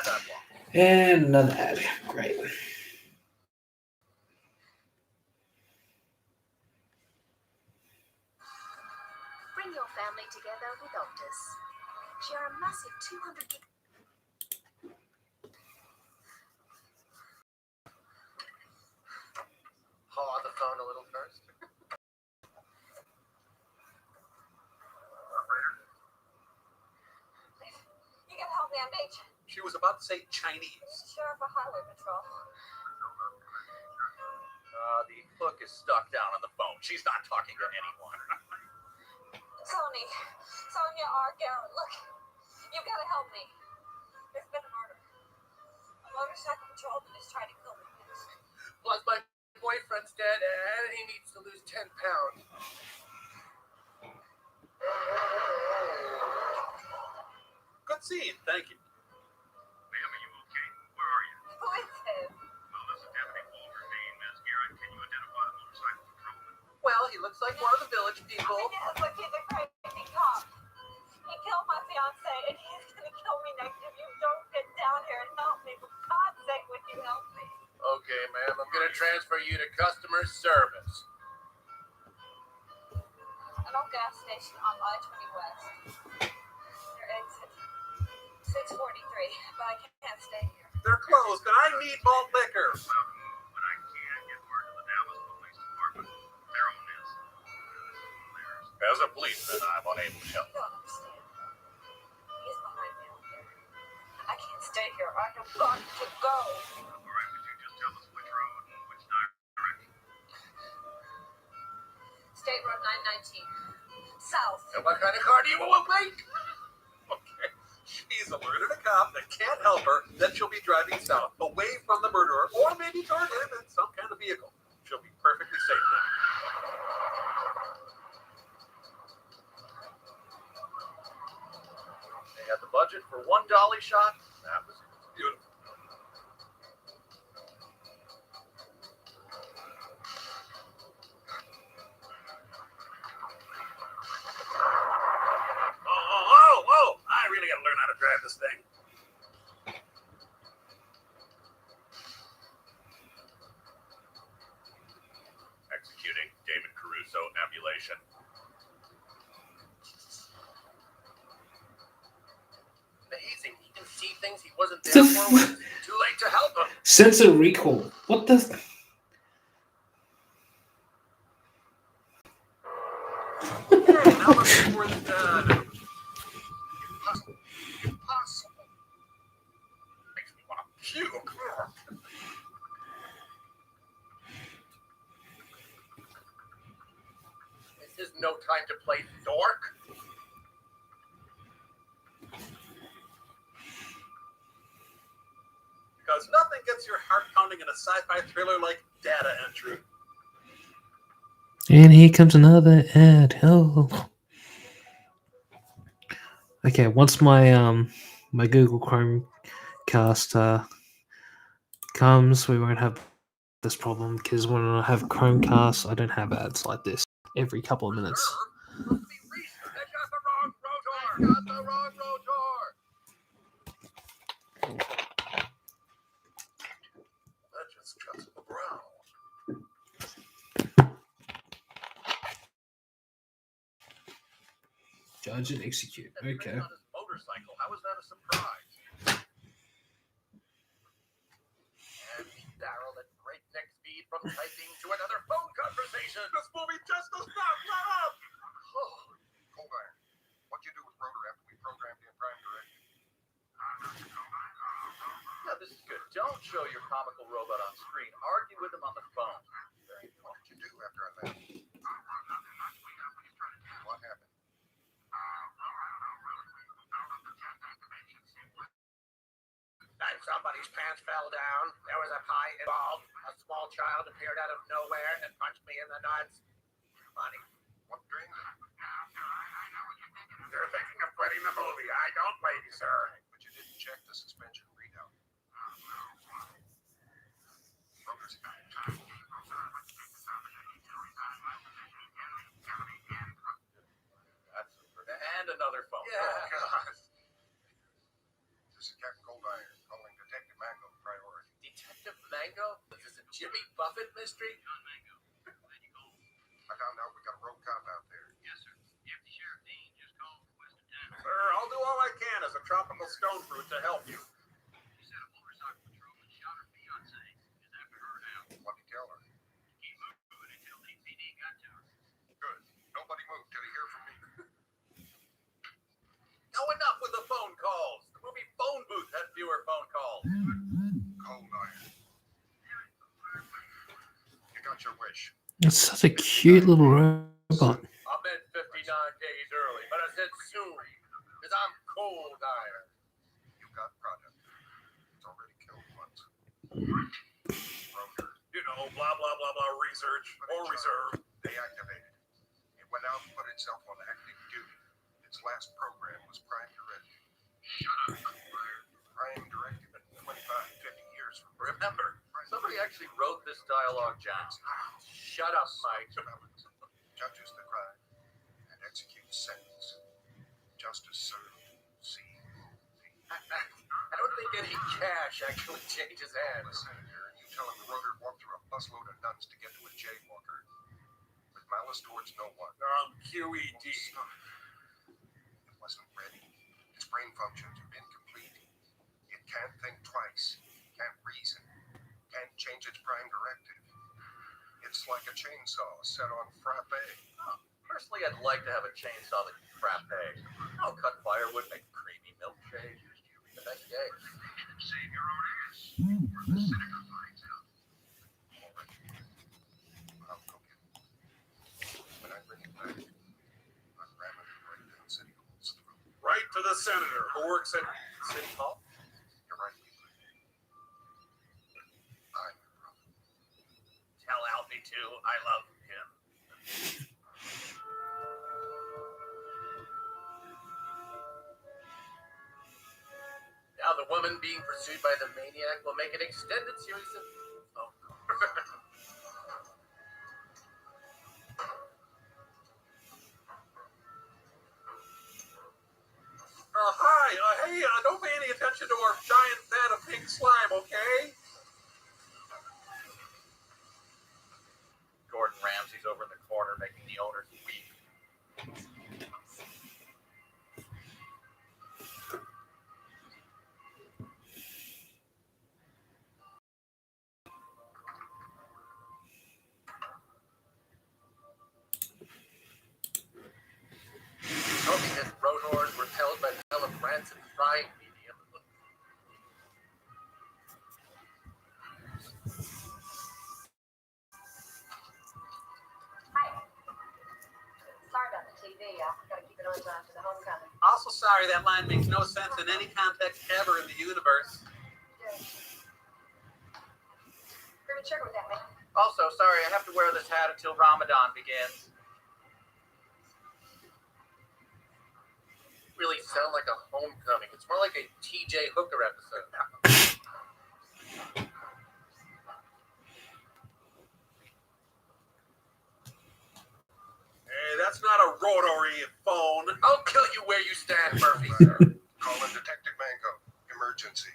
And I'm lost. And another ad. Great. Bring your family together with Optus. Share a massive 200 gig. Haul on the phone a little first. You can help me, I'm Nate. She was about to say Chinese. Sheriff of Highway Patrol. The hook is stuck down on the phone. She's not talking to anyone. Sonia R. Garrett, look. You've got to help me. There's been a murder. A motorcycle patrolman is trying to kill me. Plus, my boyfriend's dead and he needs to lose 10 pounds. Good scene, thank you. Ma'am, are you okay? Where are you? Who is this? Well, this is Deputy Walter Dean. Ms. Garrett, can you identify the motorcycle patrolman? Well, he looks like one of the village people. Yes, look, he's a crazy cop. He killed my fiance, and he's gonna kill me next if you don't get down here and help me. For God's sake, would you help me? Okay, ma'am, I'm gonna transfer you to customer service. An old gas station on I-20 West. Your exit. 643, but I can't stay here. They're closed, and I need malt liquor. But I can get word to the Dallas Police Department. They're on this. As a policeman, I'm unable to help. You don't understand. He's behind me out there. I can't stay here. I have got to go. All right, would you just tell us which road and which direction? State Road 919. South. And what kind of car do you want, mate? Okay. She's alerted a cop that can't help her that she'll be driving south, away from the murderer, or maybe toward him in some kind of vehicle. She'll be perfectly safe now. They had the budget for one dolly shot. That was beautiful. Oh! I really gotta learn how to drive this thing. Executing David Caruso ambulation. Amazing. He can see things he wasn't there for. When it's too late to help him. Sensor recall. What the? Okay, now let's see where it's done. Impossible. Makes me want to puke. This is no time to play dork. Because nothing gets your heart pounding in a sci-fi thriller like data entry. And here comes another ad. Oh. Okay, once my my Google Chromecast comes, we won't have this problem because when I have Chromecast, I don't have ads like this every couple of minutes. Must be Reese that got the wrong road got the wrong R.O.T.O.R. That just cuts the brown. Judge and execute. And Okay. on his motorcycle. How is that a surprise? And Daryl at breakneck speed from typing to another phone conversation. This movie just does not let up. Oh. Cold Iron, what'd you do with R.O.T.O.R after we programmed in Prime Directive? Yeah, this is good. Don't show your comical robot on screen. Argue with him on the phone. What did you do after I left? What happened? And somebody's pants fell down. There was a pie involved. A small child appeared out of nowhere and punched me in the nuts. Funny. What drained it? You're thinking of quitting the movie. I don't blame you, sir. But you didn't check the suspension readout. R.O.T.O.R's And another phone. Yeah. This is Captain Cold Iron calling Detective Mango priority. Detective Mango? Is this a Jimmy Buffett mystery? I found out we got a road cop out there. Sir, I'll do all I can as a tropical stone fruit to help you. What'd you tell her? Good. Nobody move till you hear from me. No, enough with the phone calls. The movie phone booth had fewer phone calls. Cold Iron. You got your wish. It's such a cute little robot. I meant 59 days early, but I said soon, because I'm Cold Iron. You got product. It's already killed once. R.O.T.O.R. You know, blah, blah, blah, blah, research or reserve. Deactivated. It went out and put itself on active duty. Its last program was Prime Directive. Prime Directive in 25, 50 years from now. Remember, somebody actually wrote this dialogue, Jackson. Shut up, Mike. Judges the crime and executes sentence. Justice served. See. I don't think any cash actually changes hands. Senator, you tell him the R.O.T.O.R walked through a busload of nuns to get to a jaywalker. With malice towards no one. QED. It wasn't ready. Its brain functions are incomplete. It can't think twice. Can't reason. Can't change its prime directive. It's like a chainsaw set on frappe. Personally, I'd like to have a chainsaw that can frappe. I'll cut firewood, make creamy milkshake. The next day. Save your own ass. Or the senator finds out. I'll go get it. When I bring it back, I'm ramming it right down City Hall's throat. Right to the senator who works at City Hall. You're right, Peter. I'm your brother. Tell Alfie too, I love him. Now the woman being pursued by the maniac will make an extended series of phone calls. Hi, hey, don't pay any attention to our giant vat of pink slime, okay? Gordon Ramsay's over in the corner making the owners weep. Hoping that R.O.T.O.R is repelled by the smell of rancid frying medium. Hi. Sorry about the TV. I gotta keep it on time for the homecoming. Also sorry, that line makes no sense in any context ever in the universe. Pretty sugar with that, man. Also, sorry, I have to wear this hat until Ramadan begins. Really sound like a homecoming. It's more like a T.J. Hooker episode. Hey, that's not a rotary phone. I'll kill you where you stand, Murphy. Calling Detective Mango. Emergency.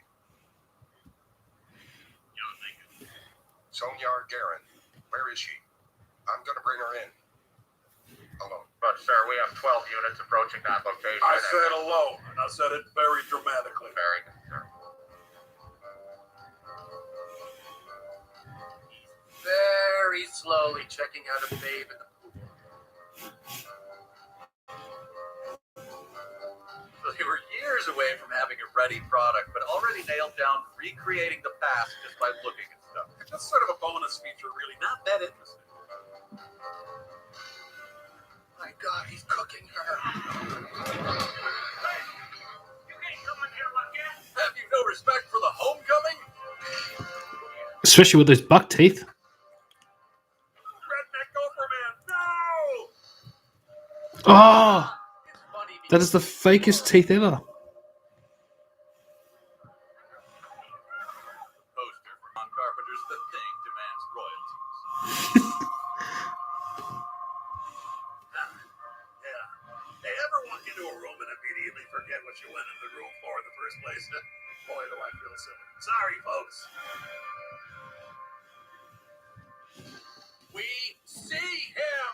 Sonyar Garin. Where is she? I'm gonna bring her in. Alone. But, sir, we have 12 units approaching that location. I said alone, and I said it very dramatically. Very good, sir. He's very slowly checking out a babe in the pool. So they were years away from having a ready product, but already nailed down recreating the past just by looking at stuff. It's just sort of a bonus feature, really. Not that interesting. My God, he's cooking her. Have you no respect for the homecoming? Especially with those buck teeth. Redneck Gopher Man, no! Oh, It's funny that is the fakest teeth ever. poster for Ron Carpenter's The Thing demands royalties. Yeah. Hey, ever walk into a room and immediately forget what you went in the room for in the first place? Boy, do I feel silly. Sorry, folks. We see him!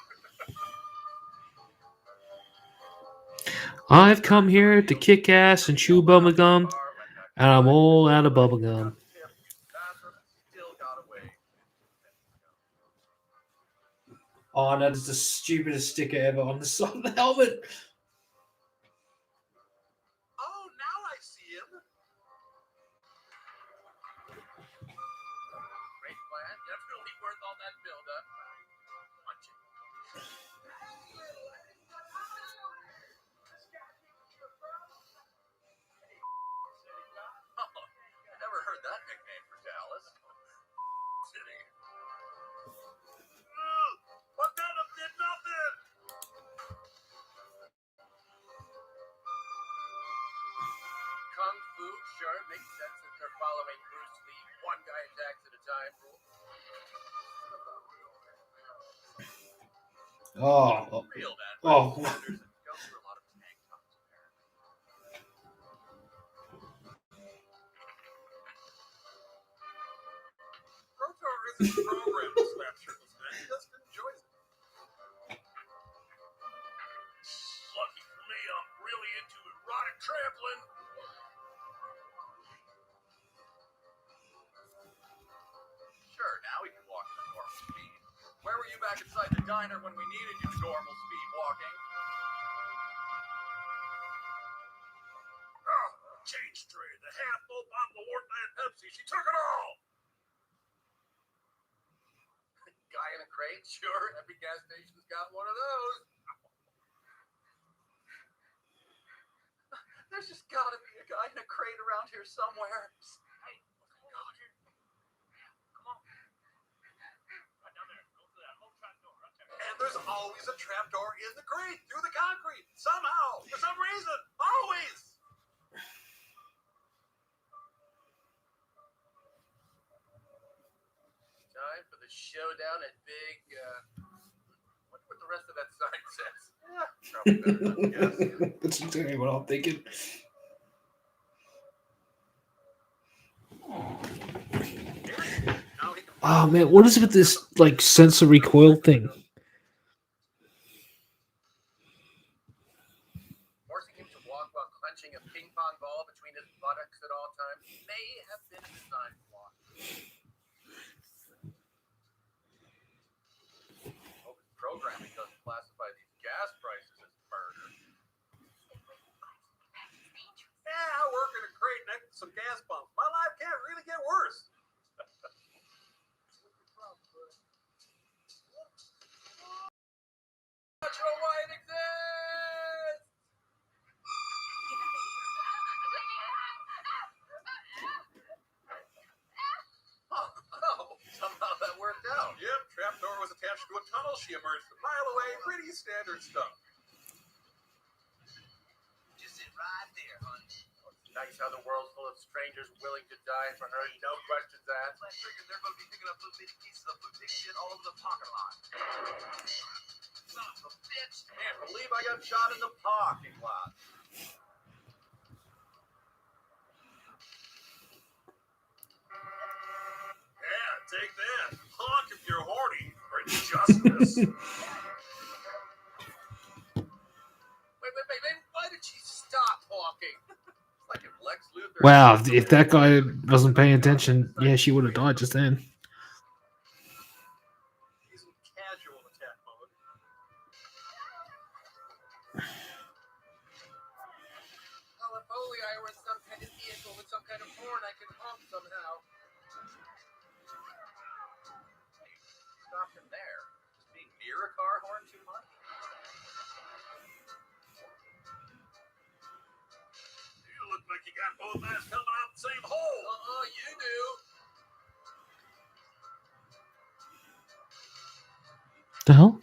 I've come here to kick ass and chew bubblegum, and I'm all out of bubblegum. Still got away. Oh, that is the stupidest sticker ever on the side of the helmet. Oh, now I see him. Great plan. Definitely worth all that build-up. Punch it. Oh, I never heard that nickname for Dallas. City. What kind of did nothing? Kung Fu, sure, makes sense if they're following Bruce Lee, one guy attacks at a time rule. Oh, Real man. oh. Goes through a lot of tank tops, apparently. R.O.T.O.R isn't programmed to slap shirtless men. He just enjoys it. Lucky for me, I'm really into erotic trampling. Sure, now we can walk at a normal speed. Where were you back inside the diner when we needed you normal speed walking? Oh, change tray, the half full bottle of Wartland Pepsi. She took it all. Guy in a crate? Sure, every gas station's got one of those. There's just gotta be a guy in a crate around here somewhere. Hey, God. Come on. Right down there. Go through that whole trap door right there. And there's always a trapdoor in the crate, through the concrete. Somehow, for some reason, always. Time for the showdown at Big, wonder what the rest of that sign says. Yeah, probably better not to guess. That's exactly what I'm thinking. Now he can Oh man, what is it with this like sensor recoil thing? forcing him to walk while clenching a ping pong ball between his buttocks at all times may have been a design flaw. Hope his programming doesn't classify these gas prices as murder. Yeah, I work in a crate next to some gas pumps. My life can't really get worse. Not sure why it exists! Oh, somehow that worked out. Yep, trapdoor was attached to a tunnel. She emerged a mile away. Pretty standard stuff. Just sit right there, honey. Oh, it's nice how the world's full of strangers willing to die for her, no questions asked. I figured they're going to be picking up little bitty pieces of bootleg shit all over the parking lot. Son of a bitch. Can't believe I got shot in the parking lot. Yeah, take that. Honk if you're horny for justice. Wait. Why did she stop talking? It's like if Lex Luthor. Wow, if that guy wasn't paying attention, yeah, she would have died just then. He's in casual attack mode. Oh, if only I were in some kind of vehicle with some kind of horn I could honk somehow. Stop him there. Just being near a car horn too much. You look like you got both eyes coming out the same hole. You do. The hell?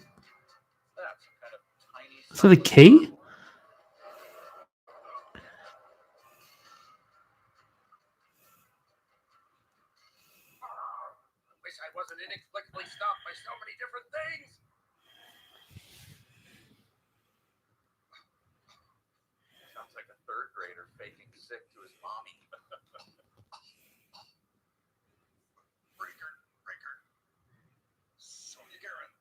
That's some kind of tiny. Is that a key? Wish I wasn't inexplicably stopped by so many different things. Sounds like a third grader faking sick to his mommy. Breaker. Sonia Garrett.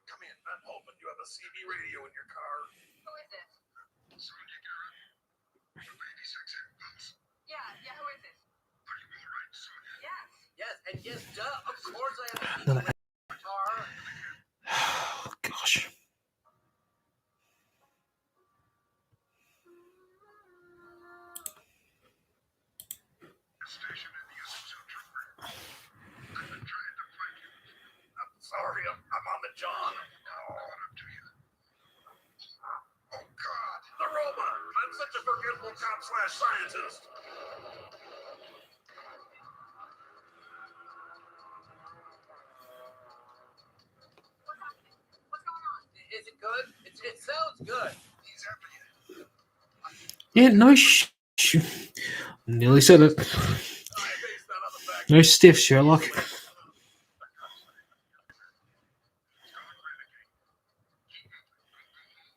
Come in. I'm hoping you have a CB radio in your car. Who is it? Sonia Garrett. The baby sex impulse. Yeah, who is it? Are you all right, Sonia? Yes. Yes, and yes, duh. Of course I have a Another- guitar. Oh, gosh. Station in the Isuzu Trooper. I've been trying to find you. I'm sorry, I'm on the John. Caught up to you. Oh, God. The robot. I'm such a forgetful cop/scientist. What's going on? Is it good? It sounds good. He's after you. Yeah, no Nearly said it. I based that on the fact No stiff, Sherlock. He's gone renegade. Keep moving.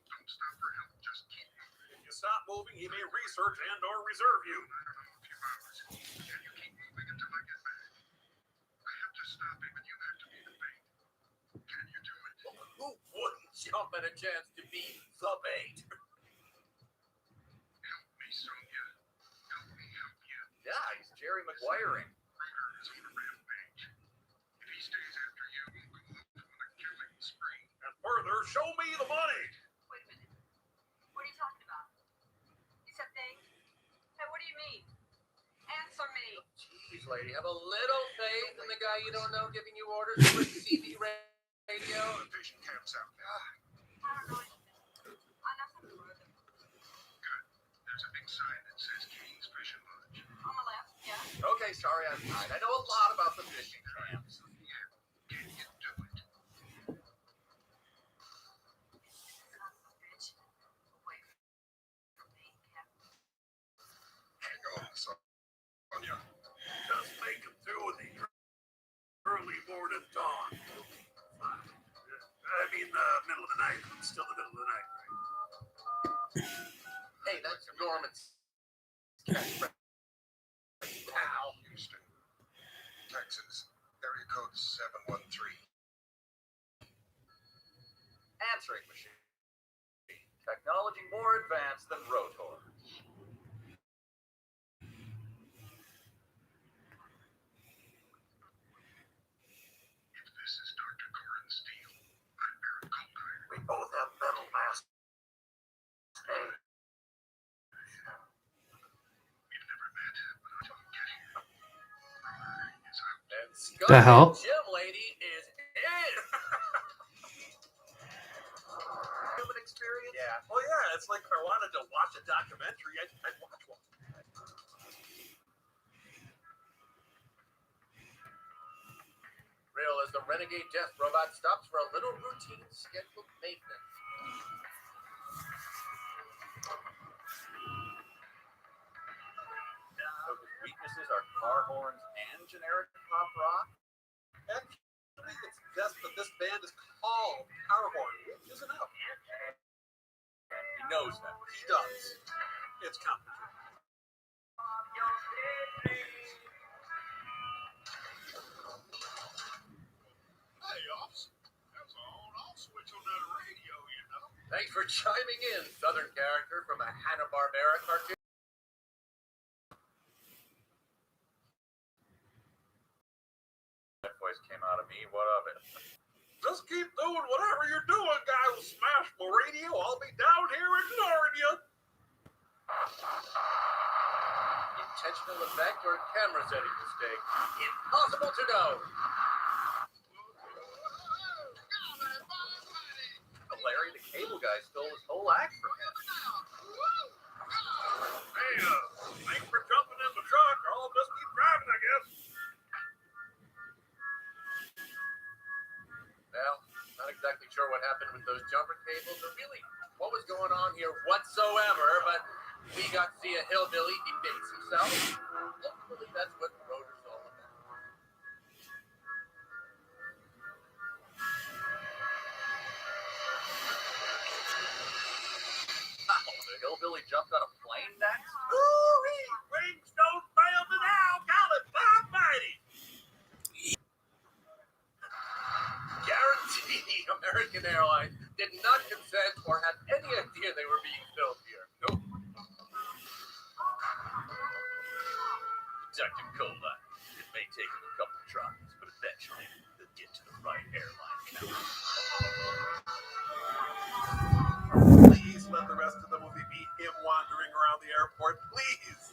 Don't stop for help. Just keep moving. if you stop moving, he may research and/or reserve you. I don't know a few hours. Can you keep moving until I get back? I have to stop him, and you have to be the bait. Can you do it? Who wouldn't jump at a chance to be the bait? Help me, Sonia. Help me help you. Yeah, he's Jerry Maguiring. R.O.T.O.R is on a rampage. If he stays after you, we'll go off on a killing spree. And further, show me the money. Wait a minute. What are you talking about? You said they? Hey, what do you mean? Answer me. Jeez, lady, have a little faith in the guy you don't know giving you orders for a CB radio. The fishing camp's out there. I don't know anything. I know something about it. Good. There's a big sign that says King's Fishing Lodge. On the left, yeah. Okay, sorry, I'm tired. I know a lot about the fishing camps. Yeah. Can you do it? Son of a bitch. Away from me, Captain. Hang on, Sonia. Just make it through the early morning dawn. I mean, middle of the night. It's still the middle of the night, right? Hey, that's Norman's catchphrase. Pal. Houston, Texas, area code 713. Answering machine. Technology more advanced than R.O.T.O.R. If this is Dr. Corin Steele, I'm Barrett Coldire. We both have metal masks. Hey, We've never met, but until we get here, R is out. and The hell? Jim lady is in. human experience? Yeah. Well, yeah, it's like if I wanted to watch a documentary, I'd watch one. Real as the renegade death robot stops for a little routine scheduled maintenance. So his weaknesses are car horns and generic pop rock? Actually, it's suggest that this band is called R.O.T.O.R is enough. He knows that. He does. It's complicated. Hey, Ops. That's an on-off switch on that radio, you know. Thanks for chiming in, Southern character from a Hanna-Barbera cartoon. That voice came out of me. What of it? Just keep doing whatever you're doing, guy who smashed my radio. I'll be down here ignoring you. Intentional effect or camera setting mistake? Impossible to know. Larry, the cable guy, stole his whole act from him. Hey, thanks for jumping in the truck. I'll just keep driving, I guess. Well, not exactly sure what happened with those jumper cables or really what was going on here whatsoever, but we got to see a hillbilly debase himself. Ultimately, that's what Rotor's all about. Wow, the hillbilly jumped on a plane next? Ooh-wee! Rings don't fail me now. Call it Bob Mighty. Guarantee American Airlines did not consent or have any idea they were being filmed here. Nope. Detective Cola, it may take him a couple of tries, but eventually they'll get to the right airline counter. Please let the rest of the movie be him wandering around the airport. Please.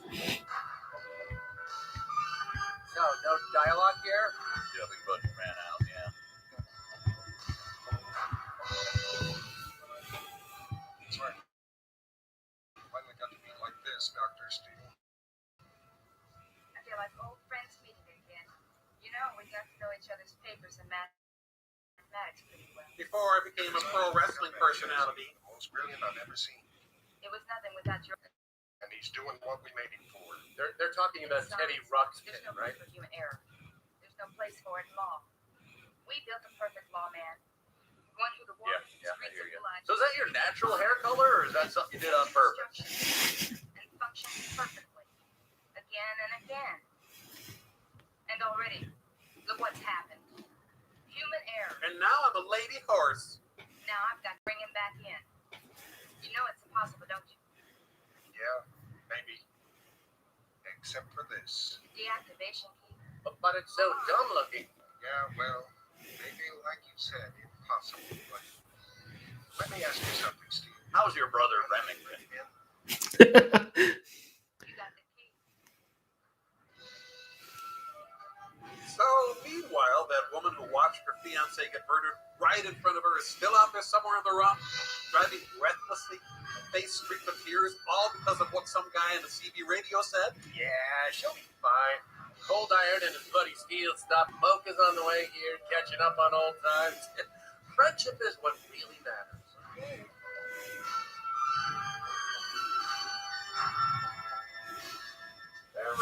No dialogue here? Yeah, the budget ran out, yeah. Sorry. Finally got to meet like this, Dr. Steele. I feel like old friends meeting again. You know, we got to know each other's papers and mathematics pretty well. Before I became a pro wrestling personality. The most brilliant I've ever seen. It was nothing without your... And he's doing what we made him for. They're talking about Teddy Ruxpin, There's no right? place for human error. There's no place for it in law. We built a perfect law, man. One who the world Yeah, I hear you. So is that your natural hair color, or is that something you did on purpose? And functions perfectly. Again and again. And already, look what's happened. Human error. And now I'm a lady horse. Now I've got to bring him back in. You know it's impossible, don't you? Yeah, maybe. Except for this. Deactivation key. But it's so dumb looking. Yeah, well, maybe like you said, impossible. But let me ask you something, Steve. How's your brother Remington? You got the key. So, meanwhile, that woman who watched her fiancé get murdered right in front of her is still out there somewhere in the rough, driving breathlessly, face streaked with tears, all because of what some guy on the CB radio said. Yeah, she'll be fine. Cold Iron and his buddy Steel stopped Mocha's on the way here, catching up on old times. Friendship is what really matters. They're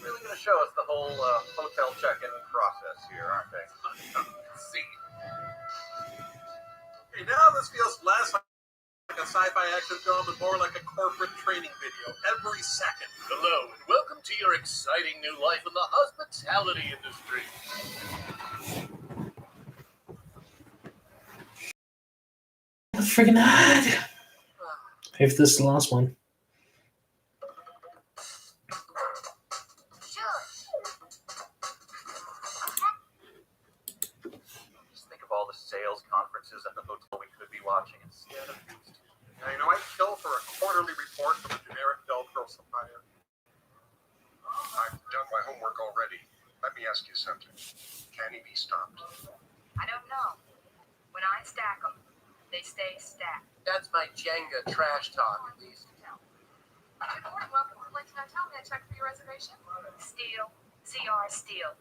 really going to show us the whole hotel check-in process here, aren't they? See. Okay, now this feels less like a sci-fi action film and more like a corporate training video every second. Hello, and welcome to your exciting new life in the hospitality industry. Freaking hard. If this is the last one. Just think of all the sales conferences at the hotel we could be watching instead of these two. Now, you know, I'd kill for a quarterly report from a generic Velcro supplier. I've done my homework already. Let me ask you something. Can he be stopped? I don't know. When I stack them, they stay stacked. That's my Jenga trash talk, at least. Good morning. Welcome to Lincoln Hotel. May I check for your reservation? Steel. CR Steel.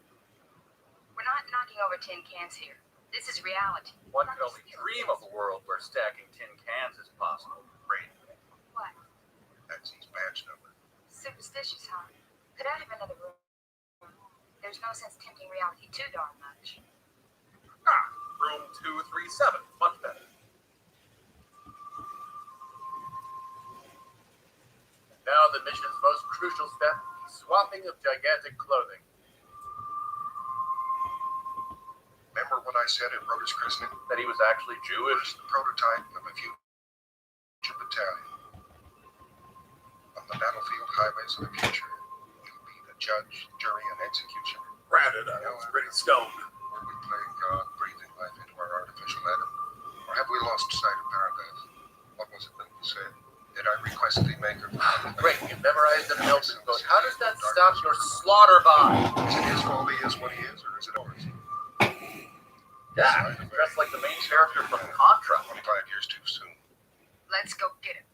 We're not knocking over tin cans here. This is reality. One can only dream of a world where stacking tin cans is possible. Great. What? That's his badge number. Superstitious, huh? Could I have another room? There's no sense tempting reality too darn much. Room 237. Much better. Now the mission's most crucial step, swapping of gigantic clothing. Remember what I said at Rotor's christening? That he was actually Jewish. The prototype of a future battalion. On the battlefield highways of the future, you'll be the judge, jury, and executioner. Granted, I was pretty stoned. Were we playing God, breathing life into our artificial atom? Or have we lost sight of paradise? What was it that you said? Did I request the maker? Great, you memorized the Milton quote. How does that stop your slaughter bomb? Is it his fault he is what he is, or is it ours? Yeah, he's dressed like the main character from Contra. 25 years too soon. Let's go get him.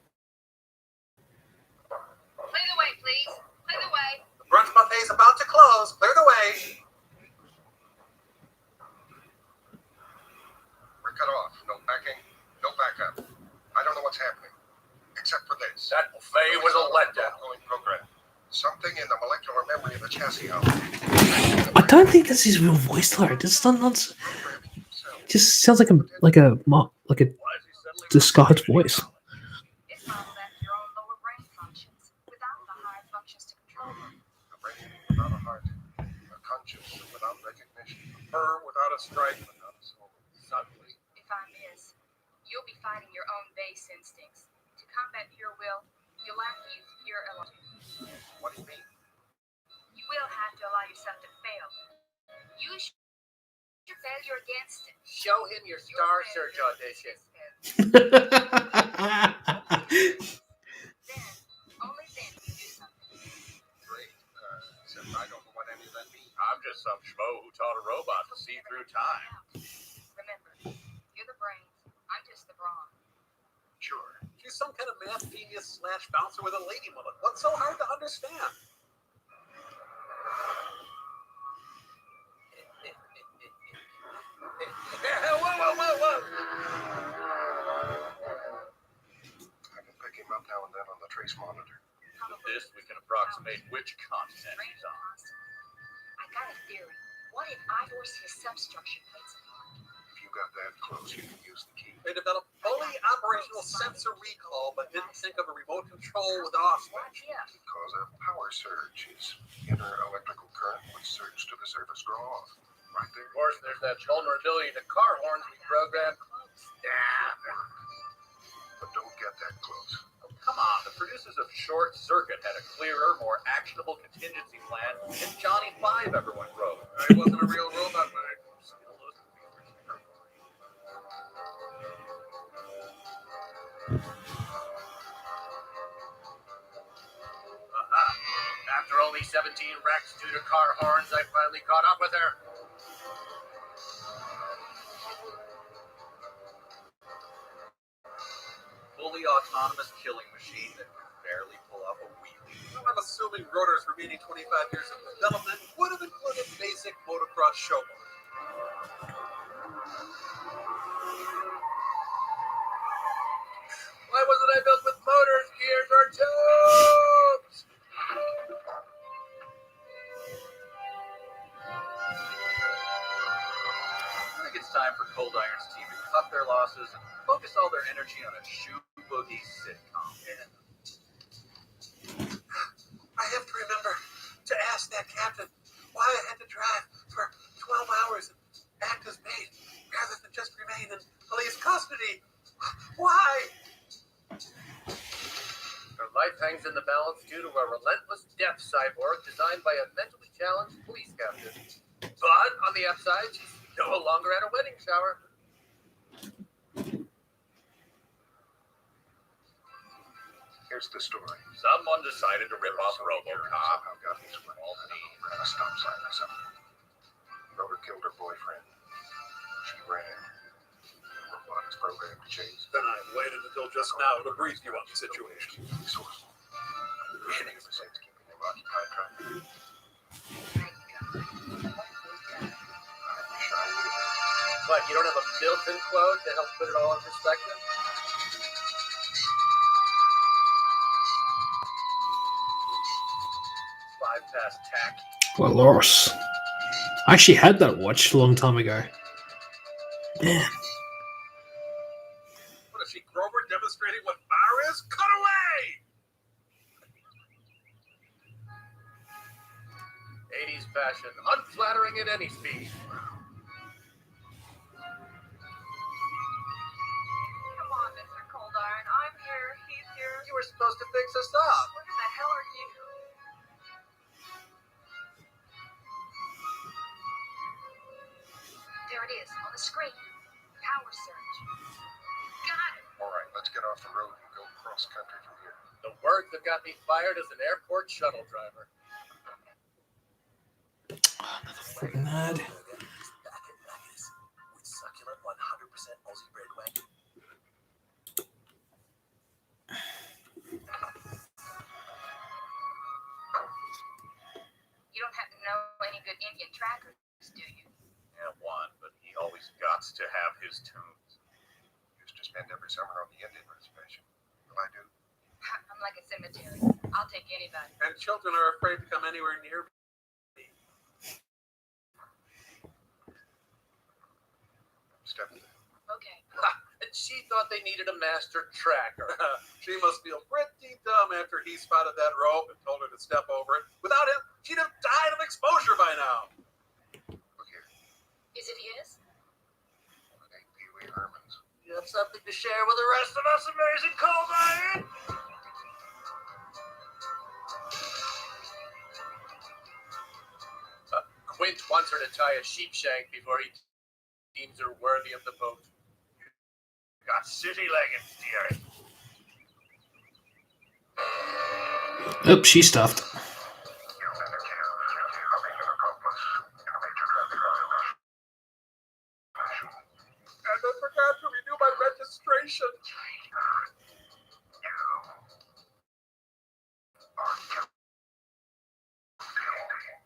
Clear the way, please. Clear the way. The brunch buffet's about to close. Clear the way. We're cut off. No backing, no backup. I don't know what's happening. Except for this. That buffet was a letdown. Ongoing program. Something in the molecular memory of the chassis out. I don't think that's his real voice, though. It just sounds like a disguised voice. It's modeled after your own lower brain functions, without the higher functions to control them. A brain without a heart. A conscience without recognition. A firm without a stripe. Without a soul. Suddenly. If I miss, you'll be fighting your own base instincts. To combat pure will, you'll have to use pure illusion. What do you mean? You will have to allow yourself to fail. Use your failure against it. Show him your Star Search audition. Then, only then, you do something. Great. Except I don't know what any of that means. I'm just some schmo who taught a robot to see through time. Remember, you're the brains. I'm just the brawn. Sure. She's some kind of math genius / bouncer with a lady mullet. What's so hard to understand? Whoa. I can pick him up now and then on the trace monitor. With this, we can approximate which continent Brain he's on. constant. I got a theory. What if I force his substructure plates apart? If you got that close, you can use the key. They developed fully operational sensor recall, but didn't think of a remote control with an off switch. Yeah. Because a power surge is inner electrical current would surge to the surface draw off. Right there. Of course, there's that vulnerability to car horns we programmed. Damn. But don't get that close. Oh, come on, the producers of Short Circuit had a clearer, more actionable contingency plan than Johnny Five ever went rogue. He wasn't a real robot, but After only 17 wrecks due to car horns, I finally caught up with her. fully autonomous killing machine that can barely pull off a wheelie. I'm assuming Rotor's remaining 25 years of development would have included basic motocross showboat. Why wasn't I built with motors, gears, or tubes? I think it's time for Cold Iron's team to cut their losses and focus all their energy on a shoe boogie sitcom. I have to remember to ask that captain why I had to drive for 12 hours and act as maid rather than just remain in police custody. Why? Her life hangs in the balance due to a relentless death cyborg designed by a mentally challenged police captain. But on the upside, she's no longer at a wedding shower. Here's the story. Someone decided to rip off RoboCop. Somehow got his way. Ran a stop sign or something. Rotor killed her boyfriend. She ran. The robot is programmed to chase. Then I waited until just now to brief you on the situation. Resourceful. Any of the sense keeping him occupied trying to But you don't have a Milton quote to help put it all in perspective? Five past tacky. Well, Loris. I actually had that watch a long time ago. What is she, Grover, demonstrating what fire is? Cut away! 80s fashion, unflattering at any speed. Come on, Mr. Cold Iron. I'm here. He's here. You were supposed to fix us up. Where the hell are you? There it is, on the screen. Power surge. Got it. All right, let's get off the road and go cross country from here. The word that got me fired as an airport shuttle driver. Another freaking ad. Back at Maggie's with succulent 100% Aussie bread wagon. You don't happen to know any good Indian trackers, do you? Yeah, one, but he always got to have his tunes. Used to spend every summer on the Indian reservation. Well, I do. I'm like a cemetery. I'll take anybody. And children are afraid to come anywhere near me. Step. Okay. And she thought they needed a master tracker. She must feel pretty dumb after he spotted that rope and told her to step over it. Without him, she'd have died of exposure by now. Look here. Is it his? Well, it ain't Pee Wee Herman's. You have something to share with the rest of us, amazing cold iron? Quint wants her to tie a sheep shank before he deems her worthy of the boat. You got city leggings, dearie. Oops, she stuffed. And I forgot to renew my registration.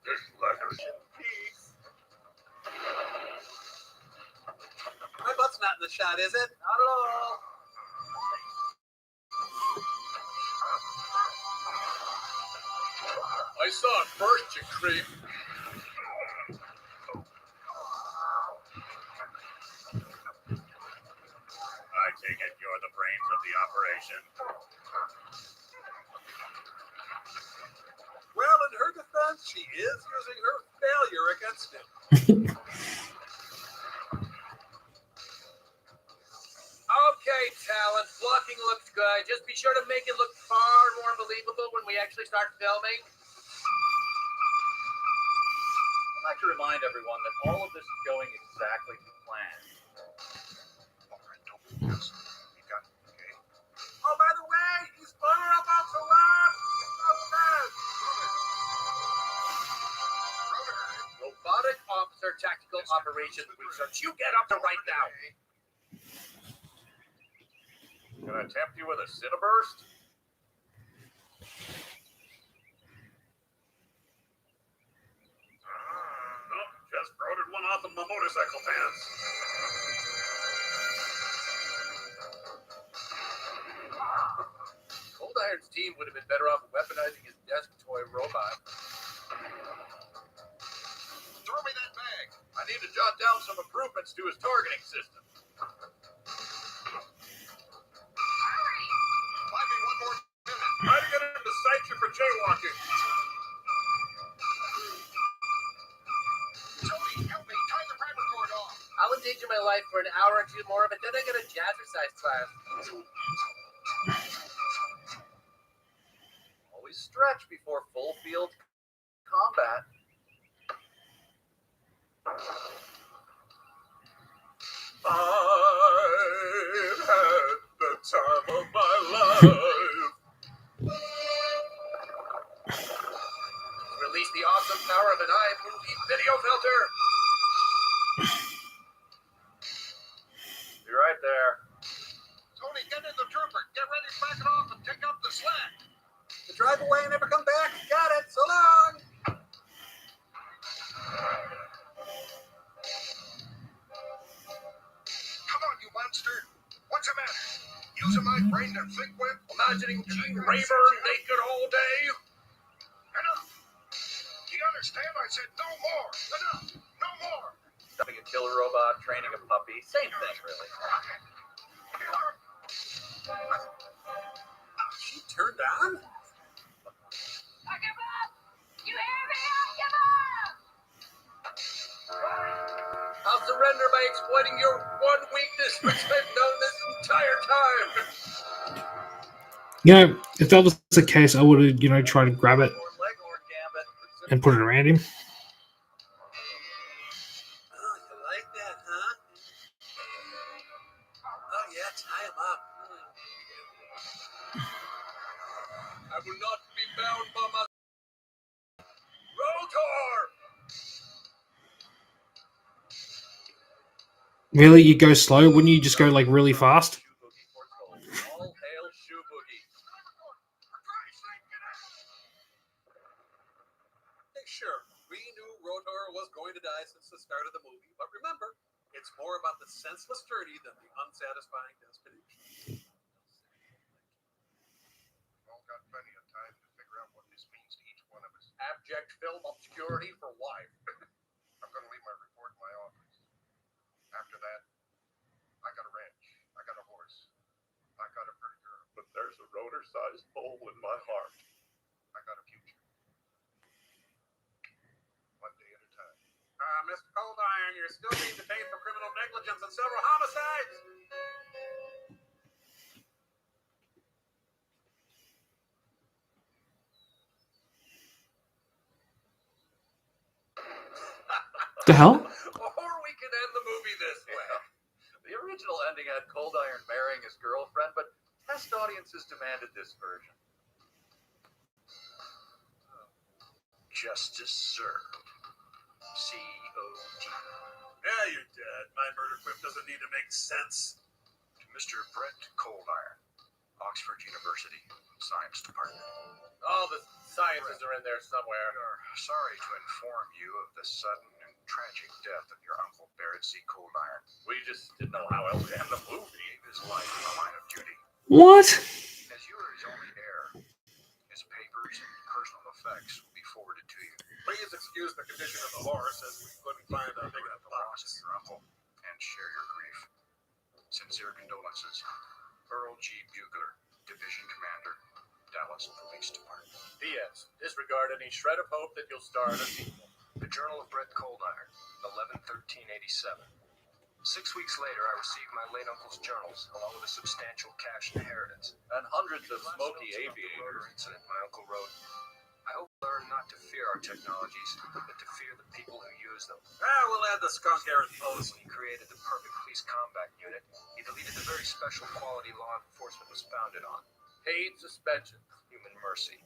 This legacy piece. My butt's not in the shot, is it? Not at all. I saw it first, you creep. I take it you're the brains of the operation. Well, in her defense, she is using her failure against him. Okay, talent. Blocking looks good. Just be sure to make it look far more believable when we actually start filming. I'd like to remind everyone that all of this is going exactly to plan. All right, don't be yes. You got it, okay? Oh, by the way, he's far about to land. Robotic Officer Tactical Operations Research. You get up to right now. Can I tempt you with a Cineburst? Nope, just brodered one off of my motorcycle pants. Cold Iron's team would have been better off weaponizing his desk toy robot. Throw me that bag. I need to jot down some improvements to his targeting system. Hurry! Might be one more minute. Try to get him to cite you for jaywalking. Tony, help me. Tie the primer cord off. I'll endanger my life for an hour or two more, but then I get a jazzercise class. Always stretch before full field combat. I've had the time of my life. Release the awesome power of an iMovie video filter. Be right there. Tony, get in the trooper. Get ready to back it off and take up the slack. To drive away and never come back. Got it. So long. Come on, you monster. What's the matter? Using my brain to think with? Imagining Gene Rayburn naked all day. Enough. Do you understand? I said no more. Enough. No more. Stuffing a killer robot, training a puppy, Same thing, really. She turned on? I give up! You hear me? I give up! I'll surrender by exploiting your one weakness, which I've known this entire time. You know, if that was the case, I would have, you know, tried to grab it Leghorn Gambit. and put it around him. Oh, you like that, huh? Oh, yeah, tie him up. I will not be bound by my R.O.T.O.R. Really, you go slow? Wouldn't you just go like really fast? Shoe Boogie foretold. All hail Shoe Boogie. Hey, sure, we knew R.O.T.O.R was going to die since the start of the movie, but remember, it's more about the senseless journey than the unsatisfying destination. We've all got plenty of time to figure out what this means to each one of us. Abject film obscurity for life. I'm going to leave my report in my office. After that, I got a ranch. I got a horse. I got a pretty girl. But there's a rotor-sized hole in my heart. I got a future. One day at a time. Mr. Cold Iron, you're still being detained for criminal negligence and several homicides. The hell? Or we can end the movie this way. The original ending had Cold Iron marrying his girlfriend, but test audiences demanded this version. Justice served. C.O.T. Yeah, you're dead. My murder quip doesn't need to make sense. To Mr. Brett Coldiron, Oxford University, Science Department. All the sciences are in there somewhere. We are sorry to inform you of the sudden and tragic death of your uncle Barrett C. Coldiron. We just didn't know how else to end the movie. He gave his life in the line of duty. What? As you are his only heir, his papers and personal effects will be forwarded to you. Please excuse the condition of the horse as we couldn't find a big enough The loss box. of your uncle and share your grief. Sincere condolences. Earl G. Bugler, Division Commander, Dallas Police Department. P.S. Disregard any shred of hope that you'll star in a sequel. The Journal of Brett Coldiron, 11/13/87. 6 weeks later, I received my late uncle's journals, along with a substantial cash inheritance. And hundreds of Last smoky notes about the murder aviators. incident, my uncle wrote, I hope you learn not to fear our technologies, but to fear the people who use them. We'll add the skunk hair in post. When he created the perfect police combat unit, he deleted the very special quality law enforcement was founded on, Paid suspension. human mercy.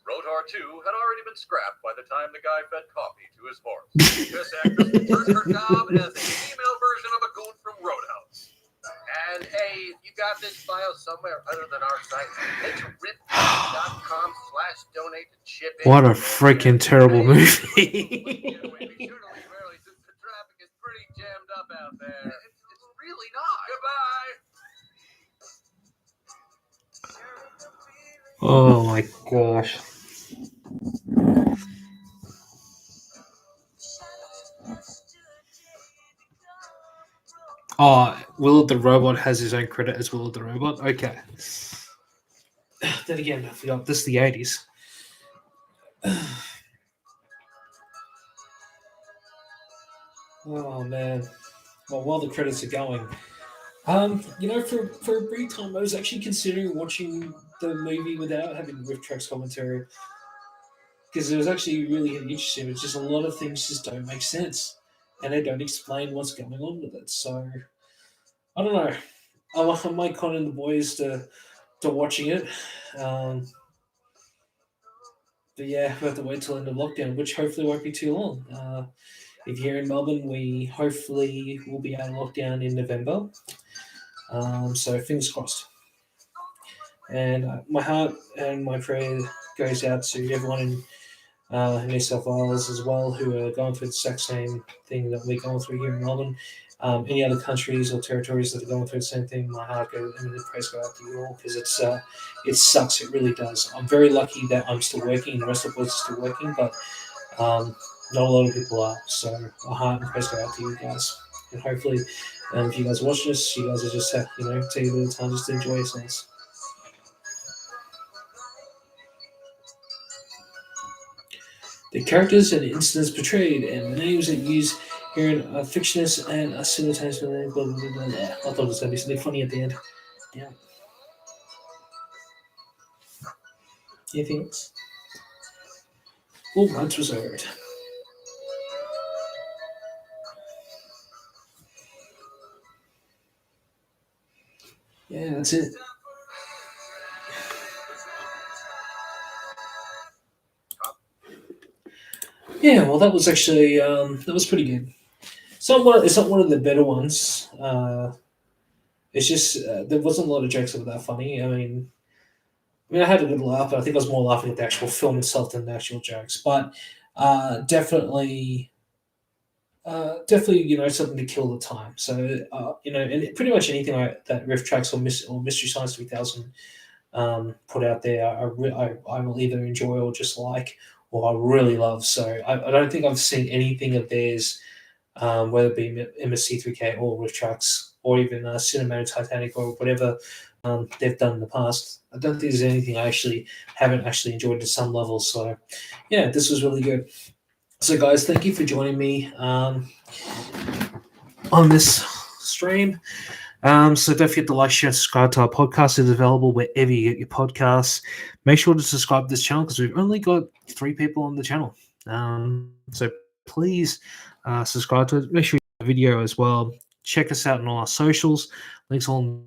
R.O.T.O.R 2 had already been scrapped by the time the guy fed coffee to his horse. This actress returned her job as a female version of a goon from Roadhouse. And hey, if you got this file somewhere other than our site, head to riftraxxr.o.t.o.r/donate to chip in. What a freaking terrible movie. Be sure to leave early since the traffic is pretty jammed up out there. It's really not. Goodbye. Oh my gosh. Oh, Willard the Robot has his own credit as Willard the Robot? Okay. Then again, I forgot, this is the 80s. Oh man. Well, while the credits are going, you know, for a brief time, I was actually considering watching the movie without having Rifftrax commentary because it was actually really interesting. It's just a lot of things just don't make sense, and they don't explain what's going on with it. So I don't know. I might con in the boys to watching it. But yeah, we have to wait till end of lockdown, which hopefully won't be too long. If you're in Melbourne, we hopefully will be out of lockdown in November. So fingers crossed. And my heart and my prayer goes out to everyone in New South Wales as well who are going through the exact same thing that we're going through here in Melbourne. Any other countries or territories that are going through the same thing, my heart goes and the prayers go out to you all because it sucks. It really does. I'm very lucky that I'm still working and the rest of the boys are still working, but not a lot of people are. So my heart and prayers go out to you guys. And hopefully, if you guys watch this, you guys are just take a bit of time just to enjoy yourselves. The characters and incidents portrayed and the names that use here are fictitious and are simultaneously. Blah, blah, blah, blah. I thought it was going to be something funny at the end. Yeah. Anything else? All rights reserved. Yeah, that's it. Yeah, well, that was actually that was pretty good. It's not one of the better ones. It's just there wasn't a lot of jokes that were that funny. I had a good laugh, but I think I was more laughing at the actual film itself than the actual jokes. But definitely, definitely, something to kill the time. So, and pretty much anything that Rifftrax or Mystery Science 3000 put out there, I will either enjoy or just like, or I really love. So, I don't think I've seen anything of theirs, whether it be MSC3K or Rifftrax or even Cinematic Titanic or whatever they've done in the past. I don't think there's anything I haven't actually enjoyed to some level. So, yeah, this was really good. So, guys, thank you for joining me on this stream. So don't forget to like, share, and subscribe to our podcast. It's available wherever you get your podcasts. Make sure to subscribe to this channel because we've only got 3 people on the channel. So please subscribe to it. Make sure you like the video as well. Check us out on all our socials. Links all